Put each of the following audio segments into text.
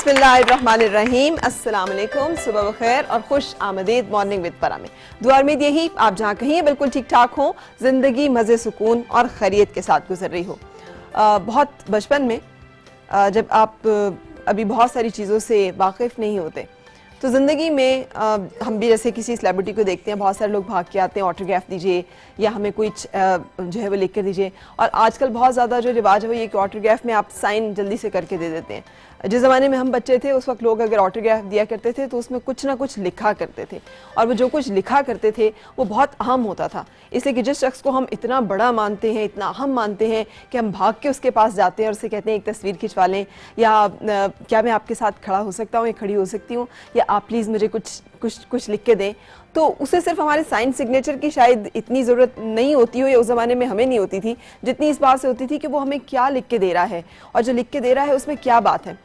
बिस्मिल्लाहिर्रहमानिर्रहीम। अस्सलाम वालेकुम, सुबह बखैर और खुश आमदीद मॉर्निंग विद परा में। दुआ उम्मीद यही आप जहाँ कहीं बिल्कुल ठीक ठाक हो, ज़िंदगी मज़े सुकून और खैरियत के साथ गुजर रही हो। बहुत बचपन में जब आप अभी बहुत सारी चीज़ों से वाकिफ़ नहीं होते तो ज़िंदगी में हम भी जैसे किसी सेलिब्रिटी को देखते हैं, बहुत सारे लोग भाग के आते हैं ऑटोग्राफ दीजिए या हमें कुछ जो है वो लिख कर दीजिए। और आजकल बहुत ज़्यादा जो रिवाज है वो ये कि ऑटोग्राफ में आप साइन जल्दी से करके दे देते हैं। जिस ज़माने में हम बच्चे थे उस वक्त लोग अगर ऑटोग्राफ दिया करते थे तो उसमें कुछ ना कुछ लिखा करते थे, और वो जो कुछ लिखा करते थे वो बहुत अहम होता था। इसलिए कि जिस शख्स को हम इतना बड़ा मानते हैं, इतना अहम मानते हैं कि हम भाग के उसके पास जाते हैं और उससे कहते हैं एक तस्वीर खिंचवा लें, या क्या मैं आपके साथ खड़ा हो सकता हूँ या खड़ी हो सकती हूँ, या आप प्लीज़ मुझे कुछ लिख के दें। तो उसे सिर्फ हमारे साइन सिग्नेचर की शायद इतनी ज़रूरत नहीं होती हो, या उस ज़माने में हमें नहीं होती थी, जितनी इस बात से होती थी कि वो हमें क्या लिख के दे रहा है और जो लिख के दे रहा है उसमें क्या बात है।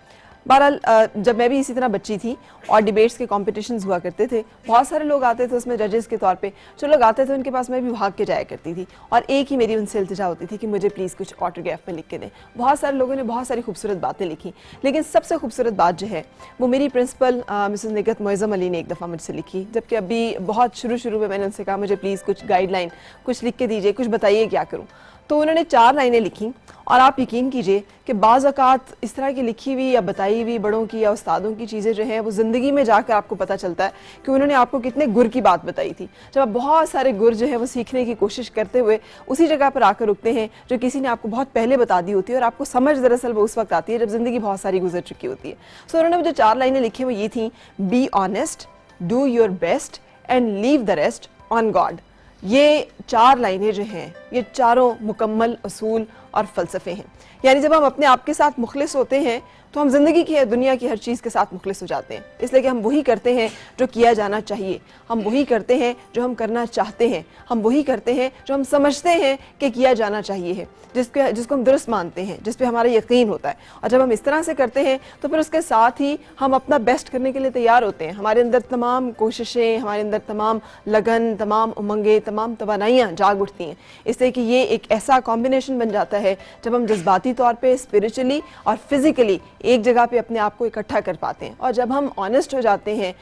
बहरहाल जब मैं भी इसी तरह बच्ची थी और डिबेट्स के कॉम्पिटिशन्स हुआ करते थे, बहुत सारे लोग आते थे उसमें जजेस के तौर पे। जो लोग आते थे उनके पास मैं भी भाग के जाया करती थी और एक ही मेरी उनसे इल्तिजा होती थी कि मुझे प्लीज़ कुछ ऑटोग्राफ में लिख के दें। बहुत सारे लोगों ने बहुत सारी खूबसूरत बातें लिखी, लेकिन सबसे खूबसूरत बात जो है वो मेरी प्रिंसिपल मिसेस निगत मोइज़म अली ने एक दफ़ा मुझसे लिखी। जबकि अभी बहुत शुरू में मैंने उनसे कहा मुझे प्लीज़ कुछ गाइडलाइन कुछ लिख के दीजिए, कुछ बताइए क्या करूँ। तो उन्होंने 4 लाइनें लिखी, और आप यकीन कीजिए कि बाज़ औक़ात इस तरह की लिखी हुई या बताई हुई बड़ों की या उस्तादों की चीज़ें जो हैं वो ज़िंदगी में जाकर आपको पता चलता है कि उन्होंने आपको कितने गुर की बात बताई थी। जब आप बहुत सारे गुर जो है वो सीखने की कोशिश करते हुए उसी जगह पर आकर रुकते हैं जो किसी ने आपको बहुत पहले बता दी होती है, और आपको समझ दरअसल वो उस वक्त आती है जब ज़िंदगी बहुत सारी गुजर चुकी होती है। सो उन्होंने मुझे 4 लाइनें लिखी वो ये थी, be honest, do your best and leave the rest on God. ये 4 लाइनें जो हैं ये चारों मुकम्मल असूल और फ़लसफ़े हैं। यानी जब हम अपने आप के साथ मुखलिस होते हैं तो हम ज़िंदगी की दुनिया की हर चीज़ के साथ मुखलिस हो जाते हैं, इसलिए कि हम वही करते हैं जो किया जाना चाहिए, हम वही करते हैं जो हम करना चाहते हैं, हम वही करते हैं जो हम समझते हैं कि किया जाना चाहिए है, जिसको हम दुरुस्त मानते हैं, जिस पे हमारा यकीन होता है। और जब हम इस तरह से करते हैं तो फिर उसके साथ ही हम अपना बेस्ट करने के लिए तैयार होते हैं। हमारे अंदर तमाम कोशिशें, हमारे अंदर तमाम लगन, तमाम उमंगें, तमाम तवानाइयाँ जाग उठती हैं। इसलिए कि ये एक ऐसा कॉम्बिनेशन बन जाता है जब हम जज्बाती तौर पर, स्पिरिचुअली और फिज़िकली एक जगह पे अपने आप को इकट्ठा कर पाते हैं। और जब हम ऑनेस्ट हो जाते हैं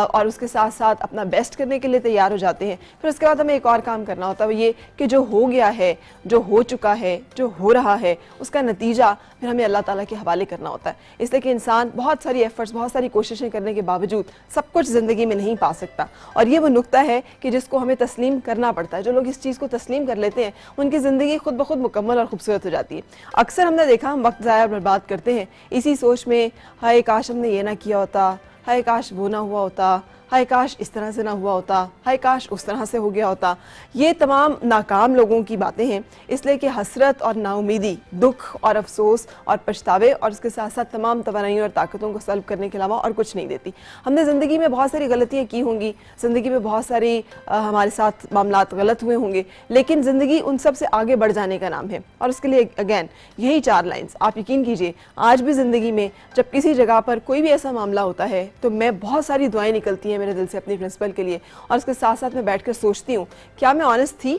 और उसके साथ साथ अपना बेस्ट करने के लिए तैयार हो जाते हैं, फिर उसके बाद हमें एक और काम करना होता है, ये कि जो हो गया है, जो हो चुका है, जो हो रहा है, उसका नतीजा फिर हमें अल्लाह ताला के हवाले करना होता है। इसलिए कि इंसान बहुत सारी एफर्ट्स, बहुत सारी कोशिशें करने के बावजूद सब कुछ ज़िंदगी में नहीं पा सकता, और ये वो नुक्ता है कि जिसको हमें तस्लीम करना पड़ता है। जो लोग इस चीज़ को तस्लीम कर लेते हैं उनकी ज़िंदगी खुद ब खुद मुकम्मल और खूबसूरत हो जाती है। अक्सर हमने देखा हम वक्त ज़ाया बर्बाद करते हैं इसी सोच में, हाय काश हमने ये ना किया होता, हाय काश वो ना हुआ होता, हाय काश इस तरह से ना हुआ होता, हाय काश उस तरह से हो गया होता। ये तमाम नाकाम लोगों की बातें हैं। इसलिए कि हसरत और नाउमीदी, दुख और अफसोस और पछतावे और उसके साथ साथ तमाम तवानाइयों और ताकतों को सल्ब करने के अलावा और कुछ नहीं देती। हमने ज़िंदगी में बहुत सारी गलतियाँ की होंगी, ज़िंदगी में बहुत सारी हमारे साथ मामलात गलत हुए होंगे, लेकिन ज़िंदगी उन सब से आगे बढ़ जाने का नाम है। और उसके लिए अगेन यही 4 लाइन्स, आप यकीन कीजिए आज भी ज़िंदगी में जब किसी जगह पर कोई भी ऐसा मामला होता है तो मैं बहुत सारी दुआएं निकलती हैं मेरे दिल से अपनी प्रिंसिपल के लिए, और उसके साथ साथ मैं बैठकर सोचती हूँ क्या मैं ऑनेस्ट थी,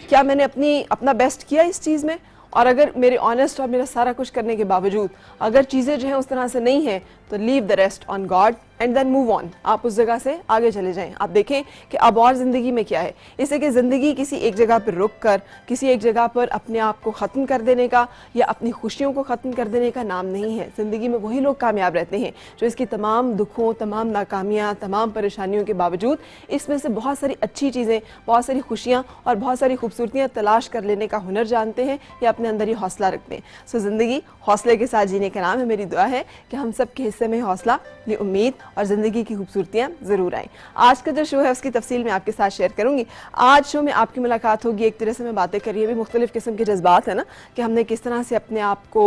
क्या मैंने अपना बेस्ट किया इस चीज़ में। और अगर मेरे ऑनेस्ट और मेरा सारा कुछ करने के बावजूद अगर चीज़ें जो हैं उस तरह से नहीं हैं तो leave the rest on God and then move on. आप उस जगह से आगे चले जाएं। आप देखें कि अब और ज़िंदगी में क्या है। इससे कि ज़िंदगी किसी एक जगह पर रुक कर, किसी एक जगह पर अपने आप को ख़त्म कर देने का या अपनी खुशियों को ख़त्म कर देने का नाम नहीं है। ज़िंदगी में वही लोग कामयाब रहते हैं जो इसकी तमाम दुखों, तमाम नाकामियाँ, तमाम परेशानियों के बावजूद इसमें से बहुत सारी अच्छी चीज़ें, बहुत सारी खुशियाँ और बहुत सारी खूबसूरतियाँ तलाश कर लेने का हुनर जानते हैं या अपने अंदर ही हौसला रखते हैं। सो ज़िंदगी हौसले के साथ जीने का नाम है। मेरी दुआ है कि हम सब के हिस्से में हौसला, ये उम्मीद और ज़िंदगी की खूबसूरतियाँ ज़रूर आएँ। आज का जो शो है उसकी तफसील मैं आपके साथ शेयर करूँगी। आज शो में आपकी मुलाकात होगी, एक तरह से मैं बातें कर रही है, भी मुख्तलिफ़ किस्म के जज्बात है ना कि हमने किस तरह से अपने आप को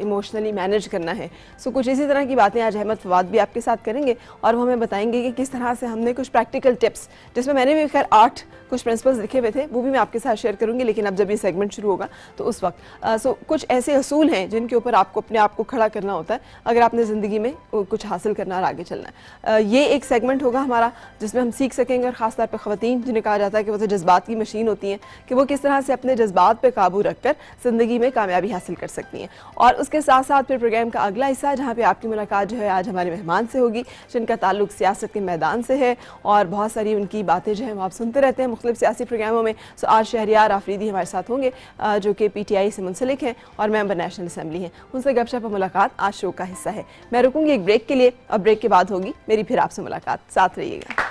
इमोशनली मैनेज करना है। सो कुछ इसी तरह की बातें आज अहमद फवाद भी आपके साथ करेंगे, और वो हमें बताएंगे कि किस तरह से हमने कुछ प्रैक्टिकल टिप्स, जिसमें मैंने भी खैर 8 कुछ प्रिंसिपल्स लिखे हुए थे, वो भी मैं आपके साथ शेयर करूँगी, लेकिन अब जब ये सेगमेंट शुरू होगा तो उस वक्त कुछ ऐसे असूल हैं जिनके ऊपर आपको अपने आप को खड़ा करना होता है अगर आपने ज़िंदगी में कुछ हासिल करना और आगे चलना करना है। ये एक सेगमेंट होगा हमारा जिसमें हम सीख सकेंगे, और ख़ास तौर पे ख़वातीन जिन्हें कहा जाता है कि वो तो जज्बात की मशीन होती हैं, कि वो किस तरह से अपने जज्बात पे काबू रखकर ज़िंदगी में कामयाबी हासिल कर सकती हैं। और उसके साथ साथ फिर प्रोग्राम का अगला हिस्सा जहाँ पे आपकी मुलाकात जो है आज हमारे मेहमान से होगी, जिनका ताल्लुक सियासत के मैदान से है और बहुत सारी उनकी बातें जो है वो आप सुनते रहते हैं मुख्तलिफ सियासी प्रोग्रामों में। सो आज शहरियार आफरीदी हमारे साथ होंगे जो कि PTI से मुंसलिक हैं और मेंबर नेशनल असेंबली हैं। उनसे गपशप और मुलाकात आज शो का हिस्सा है। मैं रुकूंगी एक ब्रेक के लिए और ब्रेक के बाद होगी मेरी फिर आपसे मुलाकात। साथ रहिएगा।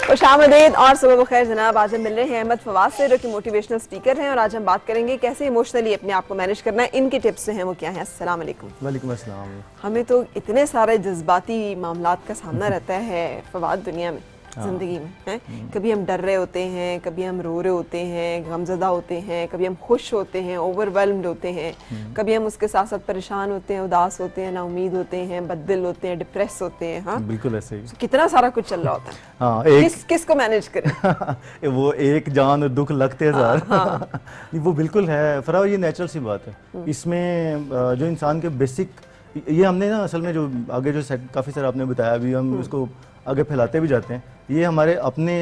खुशामदीद और सुबह बखैर जनाब। आज हम मिल रहे हैं अहमद फवाद से जो कि मोटिवेशनल स्पीकर हैं, और आज हम बात करेंगे कैसे इमोशनली अपने आप को मैनेज करना है। इनके टिप्स जो हैं वो क्या हैं। अस्सलाम वालेकुम। वालेकुम अस्सलाम। हमें तो इतने सारे जज्बाती मामलात का सामना रहता है फवाद दुनिया में, ज़िंदगी में हैं। कभी हम डर रहे होते हैं, कभी हम रो रहे होते हैं, गमज़दा होते हैं, कभी हम खुश होते हैं, ओवरवेल्म्ड होते हैं, कभी हम उसके साथ साथ परेशान होते हैं, उदास होते हैं, नाउमीद होते हैं, बददिल होते हैं, डिप्रेस होते हैं। हाँ बिल्कुल ऐसे ही। कितना सारा कुछ चल रहा होता है। हाँ, किसको मैनेज करें? वो एक जान और दुख लगते हैं सार। वो बिल्कुल है फराह, ये नेचुरल सी बात है। इसमें जो इंसान के बेसिक, ये हमने ना असल में जो आगे जो काफ़ी सारा आपने बताया, अभी हम इसको आगे फैलाते भी जाते हैं। ये हमारे अपने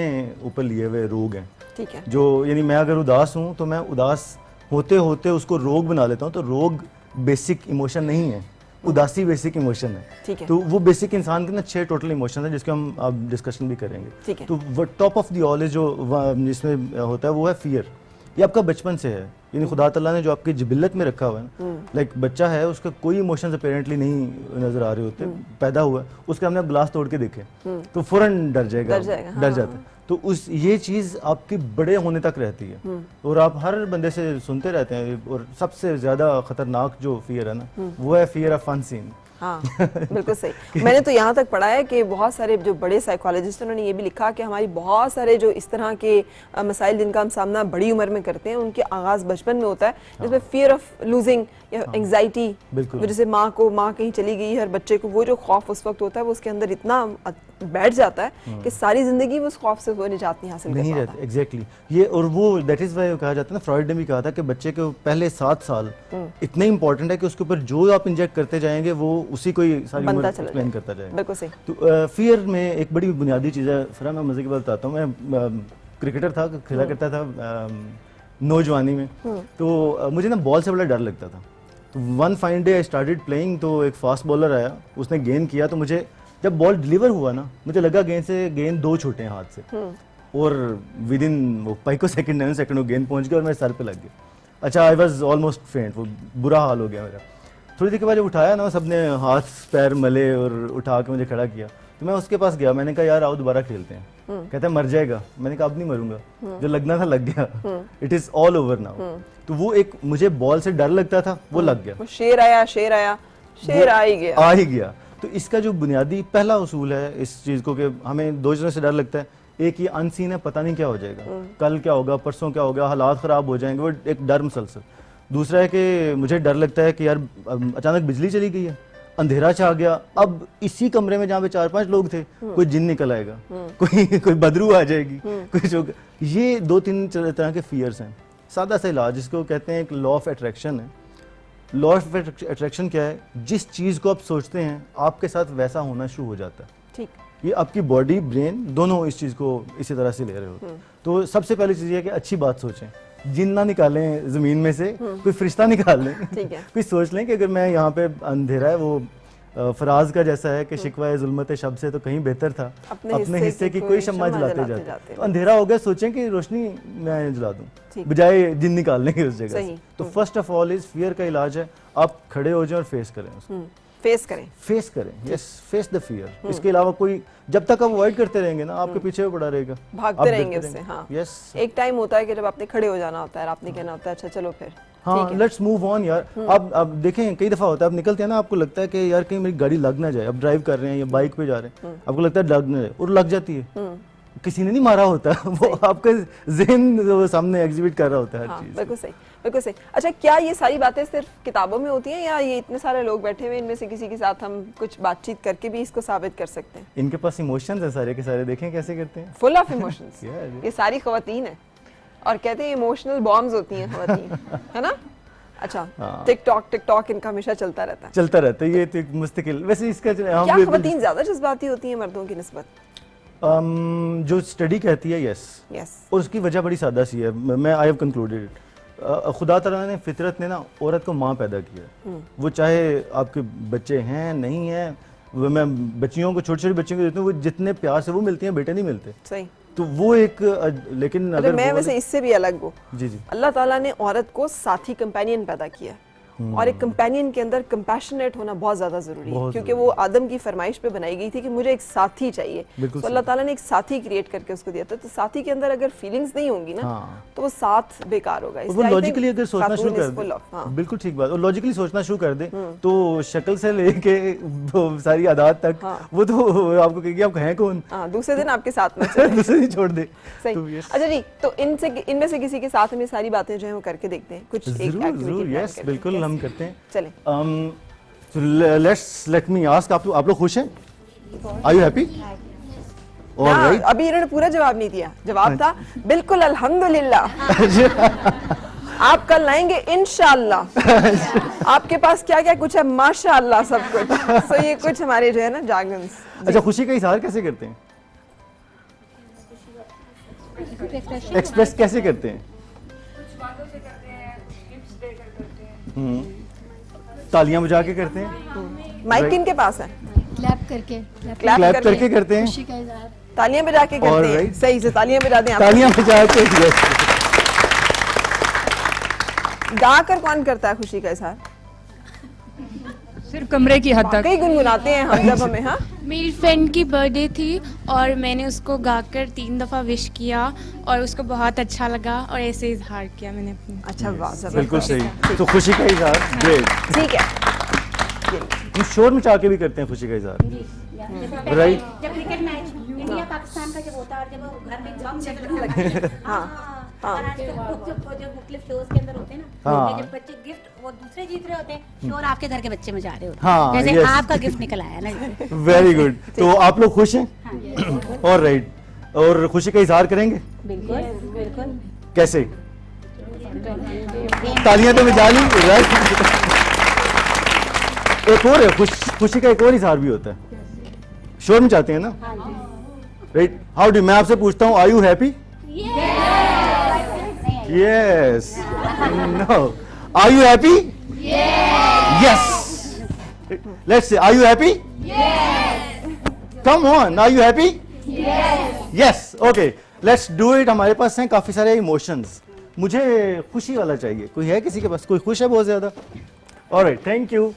ऊपर लिए हुए रोग हैं। ठीक है। जो यानी मैं अगर उदास हूँ तो मैं उदास होते होते उसको रोग बना लेता हूँ। तो रोग बेसिक इमोशन नहीं है, उदासी बेसिक इमोशन है। ठीक है। तो वो बेसिक इंसान के ना 6 टोटल इमोशन है जिसके हम अब डिस्कशन भी करेंगे। ठीक है। तो वो top of the all is जो जिसमें होता है वो है फियर। ये आपका बचपन से है, यानी खुदा ताला ने जो आपकी जिबिल्लत में रखा हुआ है। लाइक बच्चा है, उसका कोई इमोशंस अपेरेंटली नहीं नजर आ रहे होते। पैदा हुआ है, उसके हमने ग्लास तोड़ के देखे तो फौरन डर जाएगा, डर जाता है। तो उस ये चीज आपकी बड़े होने तक रहती है, और आप हर बंदे से सुनते रहते हैं। और सबसे ज्यादा खतरनाक जो फियर है ना, वो है फियर ऑफ अनसीन। हाँ बिल्कुल सही। मैंने तो यहाँ तक पढ़ा है कि बहुत सारे जो बड़े साइकोलॉजिस्ट हैं उन्होंने ये भी लिखा कि हमारी बहुत सारे जो इस तरह के मसाइल जिनका हम सामना बड़ी उम्र में करते हैं, उनके आगाज़ बचपन में होता है, जिसमें फियर ऑफ लूजिंग या एंग्जाइटी, जैसे माँ कहीं चली गई है और बच्चे को वो जो खौफ उस वक्त होता है वो उसके अंदर इतना बैठ जाता है कि सारी जिंदगी उस खौफ से वो निजात नहीं हासिल कर पाता। एग्जैक्टली ये, और वो दैट इज व्हाई कहा जाता है ना, फ्रॉइड ने भी कहा था कि बच्चे के पहले 7 साल इतने इंपॉर्टेंट है कि उसके ऊपर जो आप इंजेक्ट करते जाएंगे वो उसी को सारी उम्र एक्सप्लेन करता जाएगा। बिल्कुल सही। तो फियर में एक बड़ी बुनियादी चीज़ है। फिर मैं मजे की बात बताता हूँ। मैं क्रिकेटर था, खेला करता था नौजवानी में। तो मुझे ना बॉल से बड़ा डर लगता था। तो one fine day I started playing, तो एक फास्ट बॉलर आया, उसने गेंद किया, तो मुझे जब बॉल डिलीवर हुआ ना, मुझे लगा गेंद 2 छूटे हैं हाथ से, और विद इन वो पाइको सेकंड 9 सेकंड वो गेंद पहुंच गई और मेरे सर पे लग गई। अच्छा, आई वाज ऑलमोस्ट फेंट, वो बुरा हाल हो गया मेरा। थोड़ी देर के बाद जब उठाया ना, सबने हाथ पैर मले और उठा के मुझे खड़ा किया, तो मैं उसके पास गया। मैंने कहा यार आओ दोबारा खेलते हैं। कहता है मर जाएगा। मैंने कहा अब नहीं मरूंगा, जो लगना था लग गया, it is all over now. तो वो एक मुझे बॉल से डर लगता था, वो लग गया। शेर आया आ ही गया। तो इसका जो बुनियादी पहला उसूल है इस चीज को, कि हमें 2 चीजों से डर लगता है। एक ये अनसीन है, पता नहीं क्या हो जाएगा, कल क्या होगा, परसों क्या होगा, हालात खराब हो जाएंगे, वो एक डर मुसलसल। दूसरा है कि मुझे डर लगता है कि यार अचानक बिजली चली गई है, अंधेरा छा गया, अब इसी कमरे में जहाँ पे 4-5 लोग थे, कोई जिन निकल आएगा, कोई बदरू आ जाएगी, कुछ होगा। ये 2-3 तरह के फियर्स हैं। सादा सा इलाज जिसको कहते हैं एक लॉ ऑफ अट्रैक्शन है। लॉ ऑफ अट्रैक्शन क्या है? जिस चीज़ को आप सोचते हैं आपके साथ वैसा होना शुरू हो जाता है। ठीक। ये आपकी बॉडी ब्रेन दोनों इस चीज़ को इसी तरह से ले रहे हो। तो सबसे पहली चीज़ ये है कि अच्छी बात सोचें, जिन ना निकालें जमीन में से, कोई फरिश्ता निकाल लें। कोई सोच लें कि अगर मैं यहाँ पे अंधेरा है, वो फराज का जैसा है कि शिकवा जुल्मत शब से तो कहीं बेहतर था अपने हिस्से की कोई शम्मा जलाते जाते। तो अंधेरा हो गया, सोचें कि रोशनी मैं जला दूं, बजाय जिन निकालने की उस जगह से। तो first of all is fear का इलाज है आप खड़े हो जाएं और फेस करें उसको। फेस करें, यस, फेस द फियर। इसके अलावा कोई, जब तक आप अवॉइड करते रहेंगे ना, आपके पीछे पड़ा रहेगा, भागते रहेंगे उससे। हाँ, यस। एक टाइम होता है कि जब आपने खड़े हो जाना होता है, आपने कहना होता है अच्छा चलो फिर ہاں لیٹس موو آن یار. اب دیکھیں کئی دفعہ ہوتا ہے, اب نکلتے ہیں نا, آپ کو لگتا ہے کہ یار کہیں میری گاڑی لگ نہ جائے, اب ڈرائیو کر رہے ہیں یا بائک پہ جا رہے ہیں, آپ کو لگتا ہے لگ نہ جائے, اور لگ جاتی ہے. کسی نے نہیں مارا ہوتا, وہ آپ کا ذہن سامنے ایگزیبٹ کر رہا ہوتا ہے ہر چیز. بالکل صحیح, بالکل صحیح. اچھا, کیا یہ ساری باتیں صرف کتابوں میں ہوتی ہیں یا یہ اتنے سارے لوگ بیٹھے ہوئے ان میں سے کسی کے ساتھ ہم کچھ بات چیت کر کے بھی اس کو ثابت کر سکتے ہیں؟ ان کے پاس ایموشنز ہیں سارے کے سارے, دیکھیں کیسے کرتے ہیں, فل آف ایموشنز. یہ ساری خواتین ہیں اور کہتے ہیں ایموشنل بامز ہوتی ہیں خواتین, ہے نا. اچھا, ٹک ٹاک ان کا ہمیشہ چلتا رہتا ہے, یہ تو ایک مستقل. ویسے اس کا کیا خواتین زیادہ جذباتی ہوتی ہیں مردوں کی نسبت؟ جو اسٹڈی کہتی ہے یس, اور اس کی وجہ بڑی سادہ سی ہے. میں آئی ہیو کنکلوڈیڈ اٹ. خدا تعالیٰ نے فطرت نے نا عورت کو ماں پیدا کیا, وہ چاہے آپ کے بچے ہیں نہیں ہیں, میں بچیوں کو چھوٹی چھوٹی بچیوں کو دیتا ہوں, وہ جتنے پیار سے وہ ملتی ہیں بیٹے نہیں ملتے. صحیح. تو وہ ایک, لیکن اگر میں ویسے اس سے بھی الگ ہوں. جی اللہ تعالیٰ نے عورت کو ساتھی کمپینین پیدا کیا, اور ایک کمپینین کے اندر کمپیشنیٹ ہونا بہت زیادہ ضروری ہے, کیونکہ وہ آدم کی فرمائش پہ بنائی گئی تھی کہ مجھے ایک ساتھی چاہیے. تو اللہ تعالیٰ نے ایک ساتھی کریٹ کر کے اس کو دیا تھا. تو ساتھی کے اندر اگر فیلنگز نہیں ہوں گی نا تو وہ ساتھ بیکار ہوگا. وہ لاجیکلی اگر سوچنا شروع کر دے, بالکل ٹھیک بات, اور لاجیکلی سوچنا شروع کر دے تو شکل سے لے کے ساری عادات تک وہ تو آپ کو کہے گی آپ ہیں کون, دوسرے دن آپ کے ساتھ میں دوسرے دن چھوڑ دے. اچھا جی, تو ان میں سے کسی کے ساتھ ہمیں ساری باتیں جو ہیں وہ کر کے دیکھتے ہیں کچھ. ضرور, یس بالکل ہم کرتے ہیں. چلیں, لیٹ می آسک, آپ لوگ خوش ہیں؟ Are you happy? ابھی انہوں نے پورا جواب نہیں دیا. جواب تھا بالکل الحمدللہ. آپ کل لائیں گے انشاءاللہ. آپ کے پاس کیا کیا کچھ ہے؟ ماشاءاللہ سب کچھ. سو یہ کچھ ہمارے جو ہے نا جارگنز. اچھا, خوشی کا اظہار کیسے کرتے ہیں, ایکسپریس کیسے کرتے ہیں؟ تالیاں بجا کے کرتے ہیں. مائک کن کے پاس ہے؟ کلیپ کر کے, کلیپ کر کے کرتے ہیں, خوشی کا اظہار. تالیاں بجا کے کرتے ہیں. صحیح سے تالیاں بجا دیں. تالیاں بجا کے. گا کر کون کرتا ہے خوشی کا اظہار؟ صرف کمرے کی حد تک. کئی گنگناتے ہیں ہم جب ہمیں. ہاں, میری فرینڈ کی برتھ ڈے تھی اور میں نے اس کو گا کر 3 دفعہ وش کیا اور اس کو بہت اچھا لگا اور ایسے اظہار کیا میں نے اپنی. اچھا, بالکل صحیح. تو خوشی کا اظہار گریٹ. ٹھیک ہے. ہم شور مچا کے بھی کرتے ہیں خوشی کا اظہار, رائٹ. جب کرکٹ میچ انڈیا پاکستان کا جب ہوتا ہے اور جب وہ گھر میں بم چلنے لگتے ہیں, اور آج کل جو مختلف شوز کے اندر ہوتے ہیں نا, جب بچے گفٹ وہ دوسرے جیت رہے ہوتے ہیں اور آپ کے گھر کے بچے میں جا رہے ہوتے ہیں, جیسے آپ کا گفٹ نکل آیا نا. Very good. تو آپ لوگ خوش ہیں؟ اور رائٹ, اور خوشی کا اظہار کریں گے؟ بالکل بالکل. کیسے؟ تالیاں تو بجا لی. ایک اور ہے, خوشی کا ایک اور اظہار بھی ہوتا ہے, شور میں چاہتے ہیں نا, رائٹ. ہاؤ ڈو, میں آپ سے پوچھتا ہوں, are you happy? Yes. No. Are you happy? Yes. Let's say, are you happy? Come on, are you happy? Yes. Okay, let's do it. ہمارے پاس ہیں کافی سارے ایموشنز. مجھے خوشی والا چاہیے. کوئی ہے کسی کے پاس؟ کوئی خوش ہے بہت زیادہ؟ All right, thank you.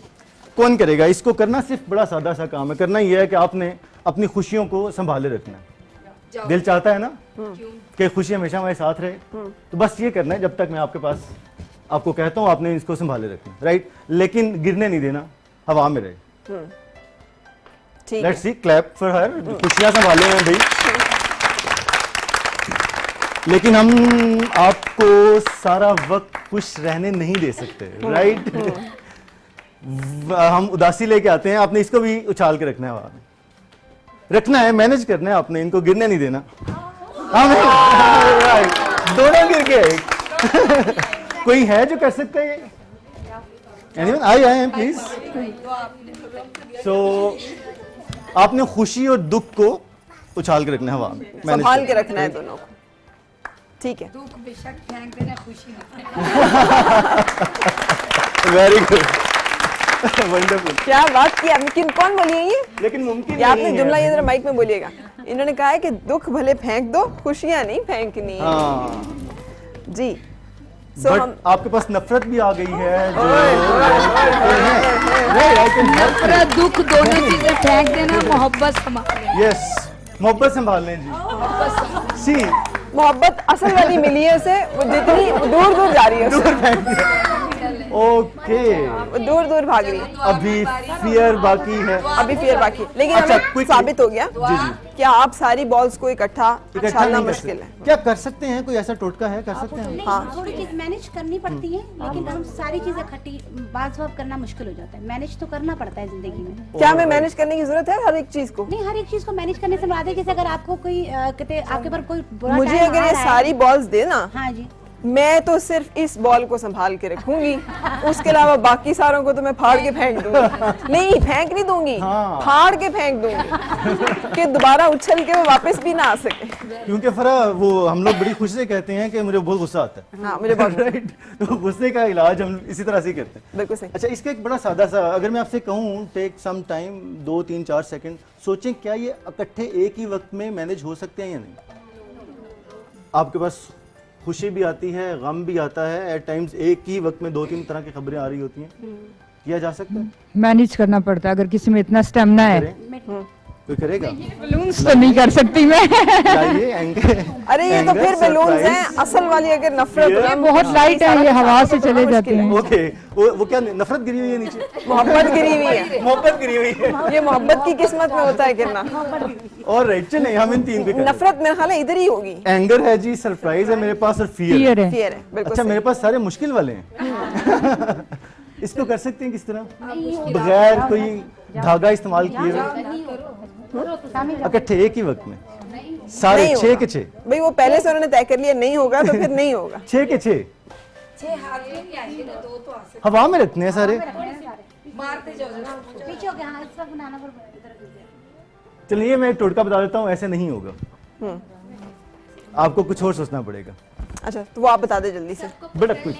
کون کرے گا اس کو؟ کرنا صرف بڑا سادہ سا کام ہے. کرنا یہ ہے کہ آپ نے اپنی خوشیوں کو سنبھالے رکھنا ہے. دل چاہتا ہے نا کہ خوشی ہمیشہ ہمارے ساتھ رہے, تو بس یہ کرنا ہے, جب تک میں آپ کے پاس آپ کو کہتا ہوں آپ نے اس کو سنبھالے رکھنا, رائٹ. لیکن گرنے نہیں دینا, ہوا میں رہے. Let's see, clip for her. خوشیاں سنبھالے ہیں بھائی, لیکن ہم آپ کو سارا وقت خوش رہنے نہیں دے سکتے, رائٹ. ہم اداسی لے کے آتے ہیں, آپ نے اس کو بھی اچھال کے رکھنا ہے, ہوا میں رکھنا ہے, مینج کرنا ہے آپ نے, ان کو گرنے نہیں دینا. دونوں گر گئے. کوئی ہے جو کر سکتا ہے؟ اینی آئے ہیں پلیز. سو آپ نے خوشی اور دکھ کو اچھال کے رکھنا ہے, ہوا میں سنبھال کے رکھنا ہے دونوں کو. ٹھیک ہے. دکھ بے شک پھینک دینا, خوشی ویری گڈ, ونڈرفل. کیا بات کی آپ نے. کون بولی ہے یہ؟ لیکن ممکن آپ نے جملہ یہ ذرا مائک میں بولیے گا. انہوں نے کہا ہے کہ دکھ بھلے پھینک دو, خوشیاں نہیں پھینکنی. جی. بٹ آپ کے پاس نفرت بھی آ گئی ہے. نفرت دکھ دونوں چیزیں پھینک دینا, محبت سنبھالیں. یس, محبت سنبھال لیں جی. سی محبت اصل والی ملی ہے اسے, وہ جتنی دور دور جا رہی ہے. ओके दूर दूर भाग रही है, अभी फियर बाकी है। अभी फिर बाकी, लेकिन अच्छा, हमें quickly। साबित हो गया कि आप सारी बॉल्स को इकट्ठा इकट्ठा छानना नहीं कर मुश्किल है। सकते। क्या कर सकते हैं, कोई ऐसा टोटका है, कर सकते हैं? नहीं, थोड़ी चीज मैनेज करनी पड़ती है, लेकिन हम सारी चीजें खट्टी बात स्वाब करना मुश्किल हो जाता है। मैनेज तो करना पड़ता है जिंदगी में। क्या हमें मैनेज करने की जरूरत है हर एक चीज को? नहीं, हर एक चीज को मैनेज करने से मुराद है जैसे अगर आपको कोई कहते आपके पर कोई बुरा मुझे time अगर आ ये रहा है- सारी बॉल्स देना, हाँ जी, मैं तो सिर्फ इस बॉल को संभाल के रखूंगी, उसके अलावा बाकी सारों को तो मैं फाड़ के फेंक दूंगी। नहीं, फेंक नहीं दूंगी, हाँ। फाड़ के फेंक दूंगी कि दोबारा उछल के वो वापस भी ना आ सके। क्योंकि फरा वो हम लोग बड़ी खुशी से कहते हैं कि मुझे बहुत गुस्सा आता है। हाँ, मुझे बहुत राइट, तो गुस्से का इलाज हम इसी तरह से ही करते हैं। बिल्कुल सही। अच्छा, इसका एक बड़ा सादा सा, अगर मैं आपसे कहूँ टेक सम टाइम, 2 3 4 सेकंड सोचें, क्या ये इकट्ठे एक ही वक्त में मैनेज हो सकते हैं या नहीं? आपके पास खुशी भी आती है, गम भी आता है, एट टाइम्स एक ही वक्त में 2 3 तरह की खबरें आ रही होती हैं, किया जा सकता है? मैनेज करना पड़ता है, अगर किसी में इतना स्टेमिना है। करें? कोई करेगा? बलून्स तो नहीं कर सकती मैं। लाइए एंगर। अरे ये तो फिर बलून्स हैं, असल वाली अगर नफरत हो, बहुत लाइट है, ये हवा से चले जाते हैं। ओके, वो क्या नफरत गिरी हुई है नीचे? मोहब्बत गिरी हुई है। मोहब्बत गिरी हुई है। ये मोहब्बत की किस्मत में होता है गिरना। और राइट, चलें हम इन 3 पे करें। नफरत मेरे ख्याल है इधर ही होगी। एंगर है जी, सरप्राइज है मेरे पास, और फियर फियर। है। फियर है, बिल्कुल अच्छा, सही। मेरे पास सारे मुश्किल वाले हैं। इसको कर सकते हैं किस तरह, बगैर कोई धागा इस्तेमाल किए हुए, इकट्ठे एक ही वक्त में सारे नहीं 6 होगा। के 6? भाई वो पहले से उन्होंने तय कर लिया नहीं होगा तो फिर नहीं होगा। 6 के 6 हवा में रखने हैं सारे। पीछे हो गया, हाँ, इस तरफ बनाना पर चलिए मैं एक टोटका बता देता हूँ, ऐसे नहीं होगा, आपको कुछ और सोचना पड़ेगा। अच्छा, तो वो आप बता दे जल्दी से। बड़ा कुछ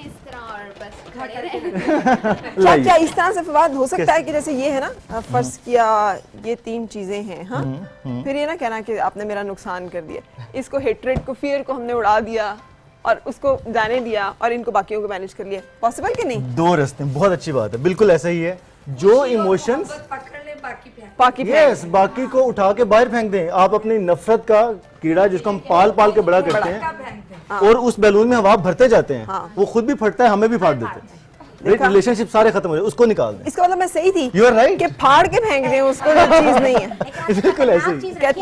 क्या क्या इस तरह से विवाद हो सकता है कि जैसे ये है ना, फर्ज किया ये 3 चीजें हैं, हाँ, फिर ये ना कहना कि आपने मेरा नुकसान कर दिया, इसको हेट्रेड को, फियर को हमने उड़ा दिया और उसको जाने दिया और इनको बाकियों को मैनेज कर लिया। पॉसिबल कि नहीं? 2 रास्ते, बहुत अच्छी बात है, बिल्कुल ऐसा ही है। जो इमोशंस, बाकी यस, बाकी को उठा के बाहर फेंक दें। आप अपनी नफरत का कीड़ा जिसको हम पाल पाल के बड़ा करते हैं और उस बैलून में हवा भरते जाते हैं, हाँ। वो खुद भी फटता है, हमें भी फाड़ देते हैं, रिलेशनशिप सारे खत्म हो जाए, उसको निकाल दें। इसका मतलब मैं सही थी You are right. कि फाड़ के फेंक दें उसको, जो चीज नहीं है। बिल्कुल ऐसे ही। कहते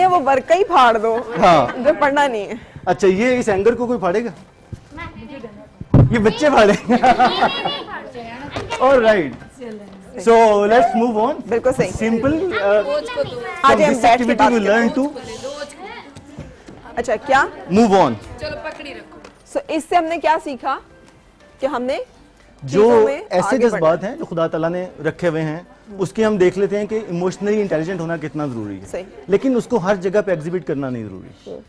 हैं वो वर्क ही फाड़ दो, हाँ। जो पढ़ना नहीं है। अच्छा, ये इस एंगर को कोई फाड़ेगा? ये बच्चे फाड़ेंगे। Alright, so let's move on. बिल्कुल सही। सिंपल, आज हम बैठ के बात वी लर्न टू अच्छा क्या मूव ऑन। सो इससे हमने क्या सीखा कि हमने जो चीज़ों में ऐसे आगे जज्बात हैं जो खुदा ताला ने रखे हुए हैं, उसके हम देख लेते हैं कि इमोशनली इंटेलिजेंट होना कितना ज़रूरी है, सही। लेकिन उसको हर जगह पे एग्जिबिट करना नहीं ज़रूरी।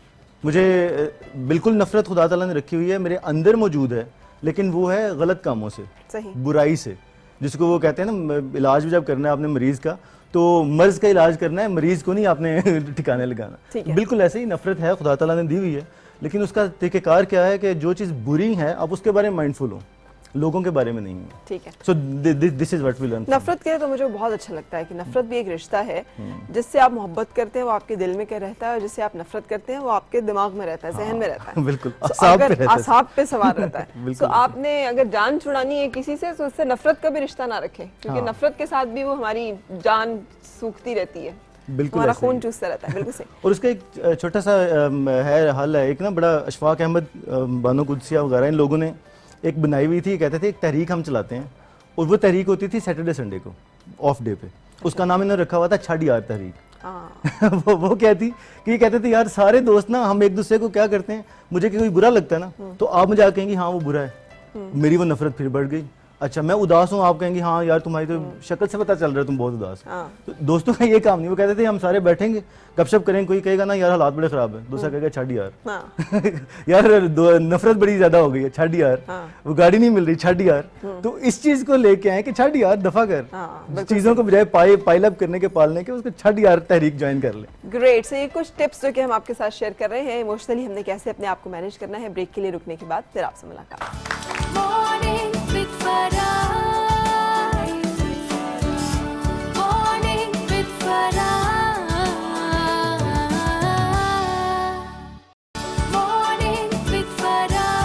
मुझे बिल्कुल नफरत खुदा ताला ने रखी हुई है, मेरे अंदर मौजूद है, लेकिन वो है गलत कामों से, सही। बुराई से, जिसको वो कहते हैं ना, इलाज भी जब करना है आपने मरीज का, तो मर्ज का इलाज करना है, मरीज को नहीं आपने ठिकाने ठीक लगाना। है। बिल्कुल ऐसे ही नफरत है, खुदा ताला ने दी हुई है, लेकिन उसका तरीक़ेकार क्या है कि जो चीज़ बुरी है आप उसके बारे में माइंडफुल हो, लोगों के बारे में नहीं है। ठीक है। So this is what we learn. नफरत के लिए तो मुझे बहुत अच्छा लगता है कि नफरत भी एक रिश्ता है, जिससे आप मोहब्बत करते हैं वो आपके दिल में क्या रहता है, और जिससे आप नफरत करते हैं वो आपके दिमाग में रहता है, जहन में रहता है। बिल्कुल, So, असाब पे अगर रहता है। असाब पे सवार रहता है। बिल्कुल। So, आपने अगर जान छुड़ानी है किसी से तो उससे नफरत का भी रिश्ता ना रखें, क्योंकि हाँ। नफरत के साथ भी वो हमारी जान सूखती रहती है, बिल्कुल हमारा ऐसे ही। खून चूसता रहता है। बिल्कुल सही। और उसका एक छोटा सा है हल है, एक ना बड़ा अशफाक अहमद, बानो कुदसिया वगैरह, इन लोगों ने एक बनाई हुई थी, कहते थे एक तहरीक हम चलाते हैं, और वो तहरीक होती थी सैटरडे संडे को, ऑफ डे पे, उसका नाम इन्होंने रखा हुआ था छड़ यार तहरीक। हाँ। वो कहती कि ये कहते थे यार सारे दोस्त ना हम एक दूसरे को क्या करते हैं, मुझे कोई बुरा लगता है ना तो आप मुझे आके कहेंगी हाँ वो बुरा है, मेरी वो नफरत फिर बढ़ गई। अच्छा मैं उदास हूँ, आप कहेंगी हाँ यार तुम्हारी तो शक्ल से पता चल रहा है तुम बहुत उदास हो। हाँ। तो दोस्तों का ये काम नहीं, वो कहते थे हम सारे बैठेंगे गपशप करेंगे, कोई कहेगा ना यार हालात बड़े खराब है, दूसरा कहेगा छड़ यार। हाँ। यार नफरत बड़ी ज्यादा हो गई है, छड़ यार। हाँ। वो गाड़ी नहीं मिल रही, छड़ यार। तो इस चीज को लेके आए कि छड़ यार दफा कर, हाँ, चीजों को बजाय पाइल अप करने के पालने के, उसको छड़ यार तहरीक ज्वाइन कर ले। ग्रेट। सो ये कुछ टिप्स जो कि हम आपके साथ शेयर कर रहे हैं, इमोशनली हमने कैसे अपने आप को मैनेज करना है। ब्रेक के लिए रुकने के बाद फिर आपसे मुलाकात। Morning with Farah. Morning with Farah. Morning with Farah.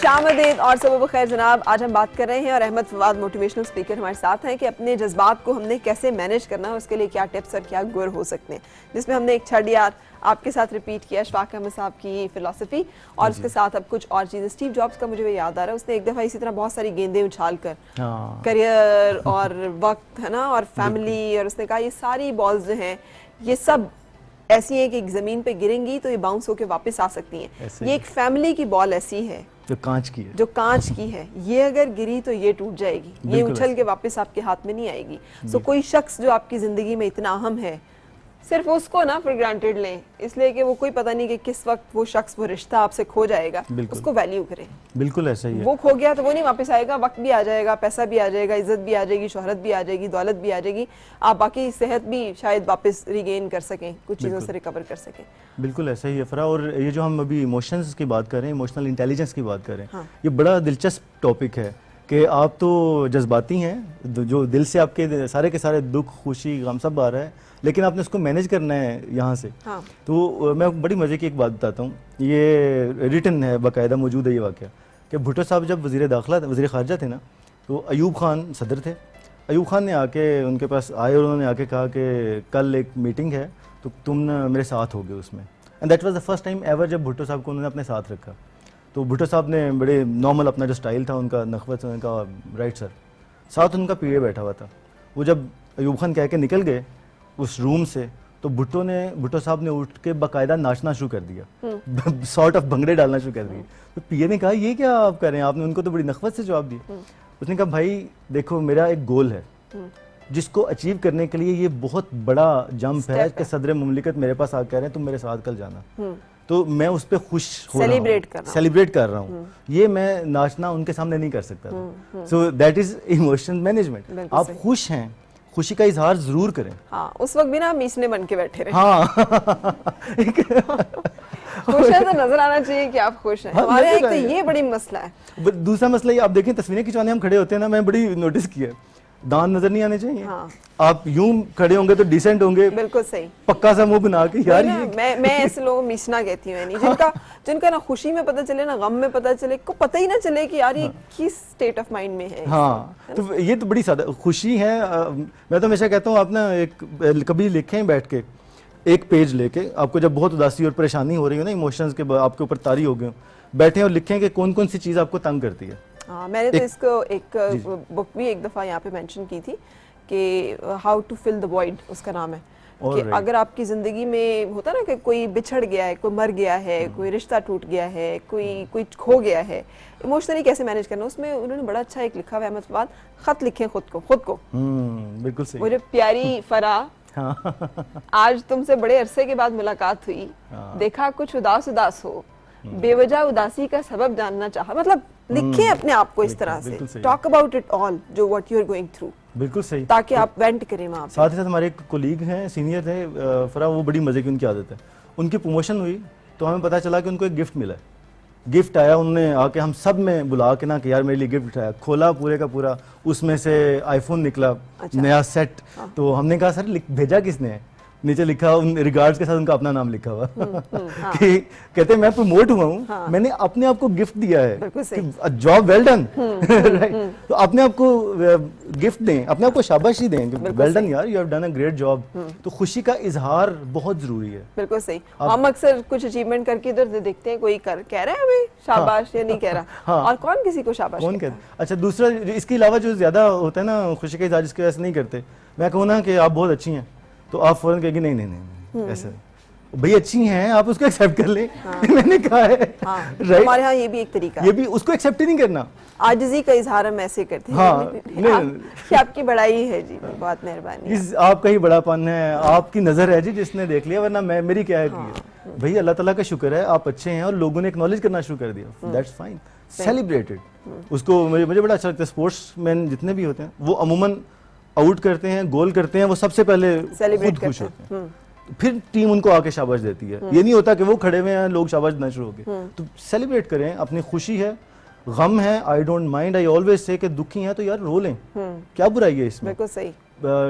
आमदीद और सुबह बखैर जनाब। आज हम बात कर रहे हैं और अहमद फवाद मोटिवेशनल स्पीकर हमारे साथ हैं कि अपने जज्बात को हमने कैसे मैनेज करना है, उसके लिए क्या टिप्स और क्या गुर हो सकते हैं, जिसमें हमने एक छड़ियार आपके साथ रिपीट किया अशफाक अहमद साहब की फिलॉसफी, और उसके साथ अब कुछ और चीज़ें। स्टीव जॉब्स का मुझे याद आ रहा है, उसने एक दफ़ा इसी तरह बहुत सारी गेंदें उछाल कर करियर और वक्त है ना और फैमिली, और उसने कहा ये सारी बॉल्स जो हैं ये सब ऐसी हैं कि ज़मीन पे गिरेंगी तो ये बाउंस होके वापस आ सकती हैं। ये एक फैमिली की बॉल ऐसी है जो कांच की है, ये अगर गिरी तो ये टूट जाएगी, ये उछल के वापस आपके हाथ में नहीं आएगी। सो कोई शख्स जो आपकी जिंदगी में इतना अहम है, सिर्फ उसको ना फॉर ग्रांटेड लें, इसलिए कि वो कोई पता नहीं कि किस वक्त वो शख्स वो रिश्ता आपसे खो जाएगा, उसको वैल्यू करें। बिल्कुल ऐसा ही है। वो खो गया तो वो नहीं वापस आएगा, वक्त भी आ जाएगा, पैसा भी आ जाएगा, इज्जत भी आ जाएगी, शोहरत भी आ जाएगी, दौलत भी आ जाएगी, आप बाकी सेहत भी शायद वापस रिगेन कर सकें, कुछ चीज़ों से रिकवर कर सकें। बिल्कुल ऐसा ही है फरा। और ये जो हम अभी इमोशंस की बात कर रहे हैं, इमोशनल इंटेलिजेंस की बात कर रहे हैं, ये बड़ा दिलचस्प टॉपिक है कि आप तो जज्बाती हैं, जो दिल से आपके सारे के सारे दुख, खुशी, गम सब आ रहा है, लेकिन आपने उसको मैनेज करना है यहाँ से। तो मैं बड़ी मज़े की एक बात बताता हूँ, ये रिटन है, बाकायदा मौजूद है ये वाक़या, कि भुट्टो साहब जब वज़ीर ख़ारजा थे ना, तो अयूब खान सदर थे। अयूब खान ने आके उनके पास आए और उन्होंने आके कहा कि कल एक मीटिंग है तो तुम मेरे साथ होगे उसमें। And that was the first time ever जब भुट्टो साहब को उन्होंने अपने साथ रखा। तो भुट्टो साहब ने बड़े नॉर्मल अपना जो स्टाइल था उनका, नखवत से उनका, राइट सर, साथ उनका पीए बैठा हुआ था। वो जब अयूब खान कह के निकल गए उस रूम से, तो भुट्टो साहब ने उठ के बाकायदा नाचना शुरू कर दिया, सॉर्ट ऑफ भंगड़े डालना शुरू कर दिए। तो पीए ने कहा ये क्या आप कर रहे हैं, आपने उनको तो बड़ी नखवत से जवाब दिया। उसने कहा भाई देखो मेरा एक गोल है जिसको अचीव करने के लिए ये बहुत बड़ा जंप है कि सदर मुमलिकत मेरे पास आकर कह रहे हैं तुम मेरे साथ कल जाना, तो मैं उस पर खुश हो रहा हूँ, सेलिब्रेट कर रहा हूँ, ये मैं नाचना उनके सामने नहीं कर सकता। So that is emotion management. आप खुश हैं, खुशी का इजहार जरूर करें। हाँ, उस वक्त भी ना हम इसने बन के बैठे रहे। हाँ खुश है तो नजर आना चाहिए कि आप खुश हैं। हमारे एक तो ये बड़ी मसला है। दूसरा मसला ये, आप देखें तस्वीरें खिंचवाने हम खड़े होते हैं ना, मैं बड़ी नोटिस किया, दांत नजर नहीं आने चाहिए। आप यूं खड़े होंगे तो डिसेंट होंगे, बिल्कुल सही, पक्का सा मुंह बना के। यार ये मैं ऐसे लोगों को मिसना कहती हूँ, जिनका ना खुशी में पता चले ना गम में पता चले, को पता ही ना चले कि यार ये किस स्टेट ऑफ माइंड में है। हाँ, तो ये तो बड़ी सादा खुशी है। मैं तो हमेशा कहता हूँ आप ना एक कभी लिखें बैठ के, एक पेज लेके, आपको जब बहुत उदासी और परेशानी हो रही हो ना, इमोशंस के आपके ऊपर तारी हो गए, बैठे और लिखें कि कौन कौन सी चीज़ आपको तंग करती है। हाँ, मैंने तो इसको एक बुक भी एक दफ़ा यहाँ पे मेंशन की थी कि how to fill the void, उसका नाम है कि अगर आपकी ज़िंदगी में होता ना कि कोई बिछड़ गया है, कोई मर गया है, कोई रिश्ता टूट गया है, कोई खो गया है, इमोशनली कैसे मैनेज करना, उसमें उन्होंने बड़ा अच्छा एक लिखा हुआ है, अहमद फवाद, खत लिखें खुद को। बिल्कुल सही। मुझे प्यारी फरा, आज तुमसे बड़े अरसे के बाद मुलाकात हुई, देखा कुछ उदास हो, बेवजह उदासी का सबब जानना चाहा। मतलब लिखें अपने आप को इस तरह से, टॉक अबाउट इट ऑल, जो what you are going through. बिल्कुल सही, ताकि आप वेंट करें वहाँ पे। साथ ही साथ हमारे एक कोलीग हैं, सीनियर थे फरा, वो बड़ी मजे की उनकी आदत है, उनकी प्रमोशन हुई तो हमें पता चला कि उनको एक गिफ्ट मिला है। गिफ्ट आया, उन्होंने आके हम सब में बुला के ना कि यार मेरे लिए गिफ्ट आया, खोला पूरे का पूरा, उसमें से आईफोन निकला, नया सेट। तो हमने कहा सर भेजा किसने है, नीचे लिखा उन रिगार्ड्स के साथ उनका अपना नाम लिखा हुआ कि कहते मैं प्रमोट हुआ हूँ, मैंने अपने आप को गिफ्ट दिया है, जॉब वेल डन, राइट। तो अपने आप को गिफ्ट दें, अपने आप को शाबाशी दें, वेल डन यार, you have done a great job. तो खुशी का इजहार बहुत जरूरी है। बिल्कुल सही। हम अक्सर कुछ अचीवमेंट करके इधर देखते हैं, कोई कह रहा है हमें शाबाश या नहीं कह रहा, और कौन किसी को शाबाश कौन कहता है। अच्छा, दूसरा इसके अलावा जो ज्यादा होता है ना खुशी का इजहार, जिसकी वजह से नहीं करते, मैं कहूँ ना कि आप बहुत अच्छी हैं तो आप फौरन कहेंगे नहीं ऐसे भाई अच्छी हैं, आप उसको एक्सेप्ट कर ले। मैंने कहा है, राइट। हमारे यहाँ ये भी एक तरीका है, ये भी उसको एक्सेप्ट ही नहीं करना। आजिज़ी का इजहार हम ऐसे करते हैं, कि आपकी बड़ाई है जी, बहुत मेहरबानी, आपका ही बड़ापन है, आपकी नजर है जी जिसने देख लिया, वरना मेरी क्या है। भाई अल्लाह ताला का शुक्र है आप अच्छे हैं और लोगों ने एक्नॉलेज करना शुरू कर दिया, दैट्स फाइन, सेलिब्रेटेड। उसको मुझे बड़ा अच्छा लगता है, स्पोर्ट्समैन जितने भी होते हैं वो अमूमन आउट करते हैं, गोल करते हैं, वो सबसे पहले खुद खुश होते हैं, फिर टीम उनको आके शाबाश देती है। ये नहीं होता कि वो खड़े हुए हैं लोग शाबाश देना शुरू हो गए। तो सेलिब्रेट करें, अपनी खुशी है, गम है, I don't mind, I always say कि दुखी हैं तो यार रो लें, क्या बुराई है इसमें। बिल्कुल सही,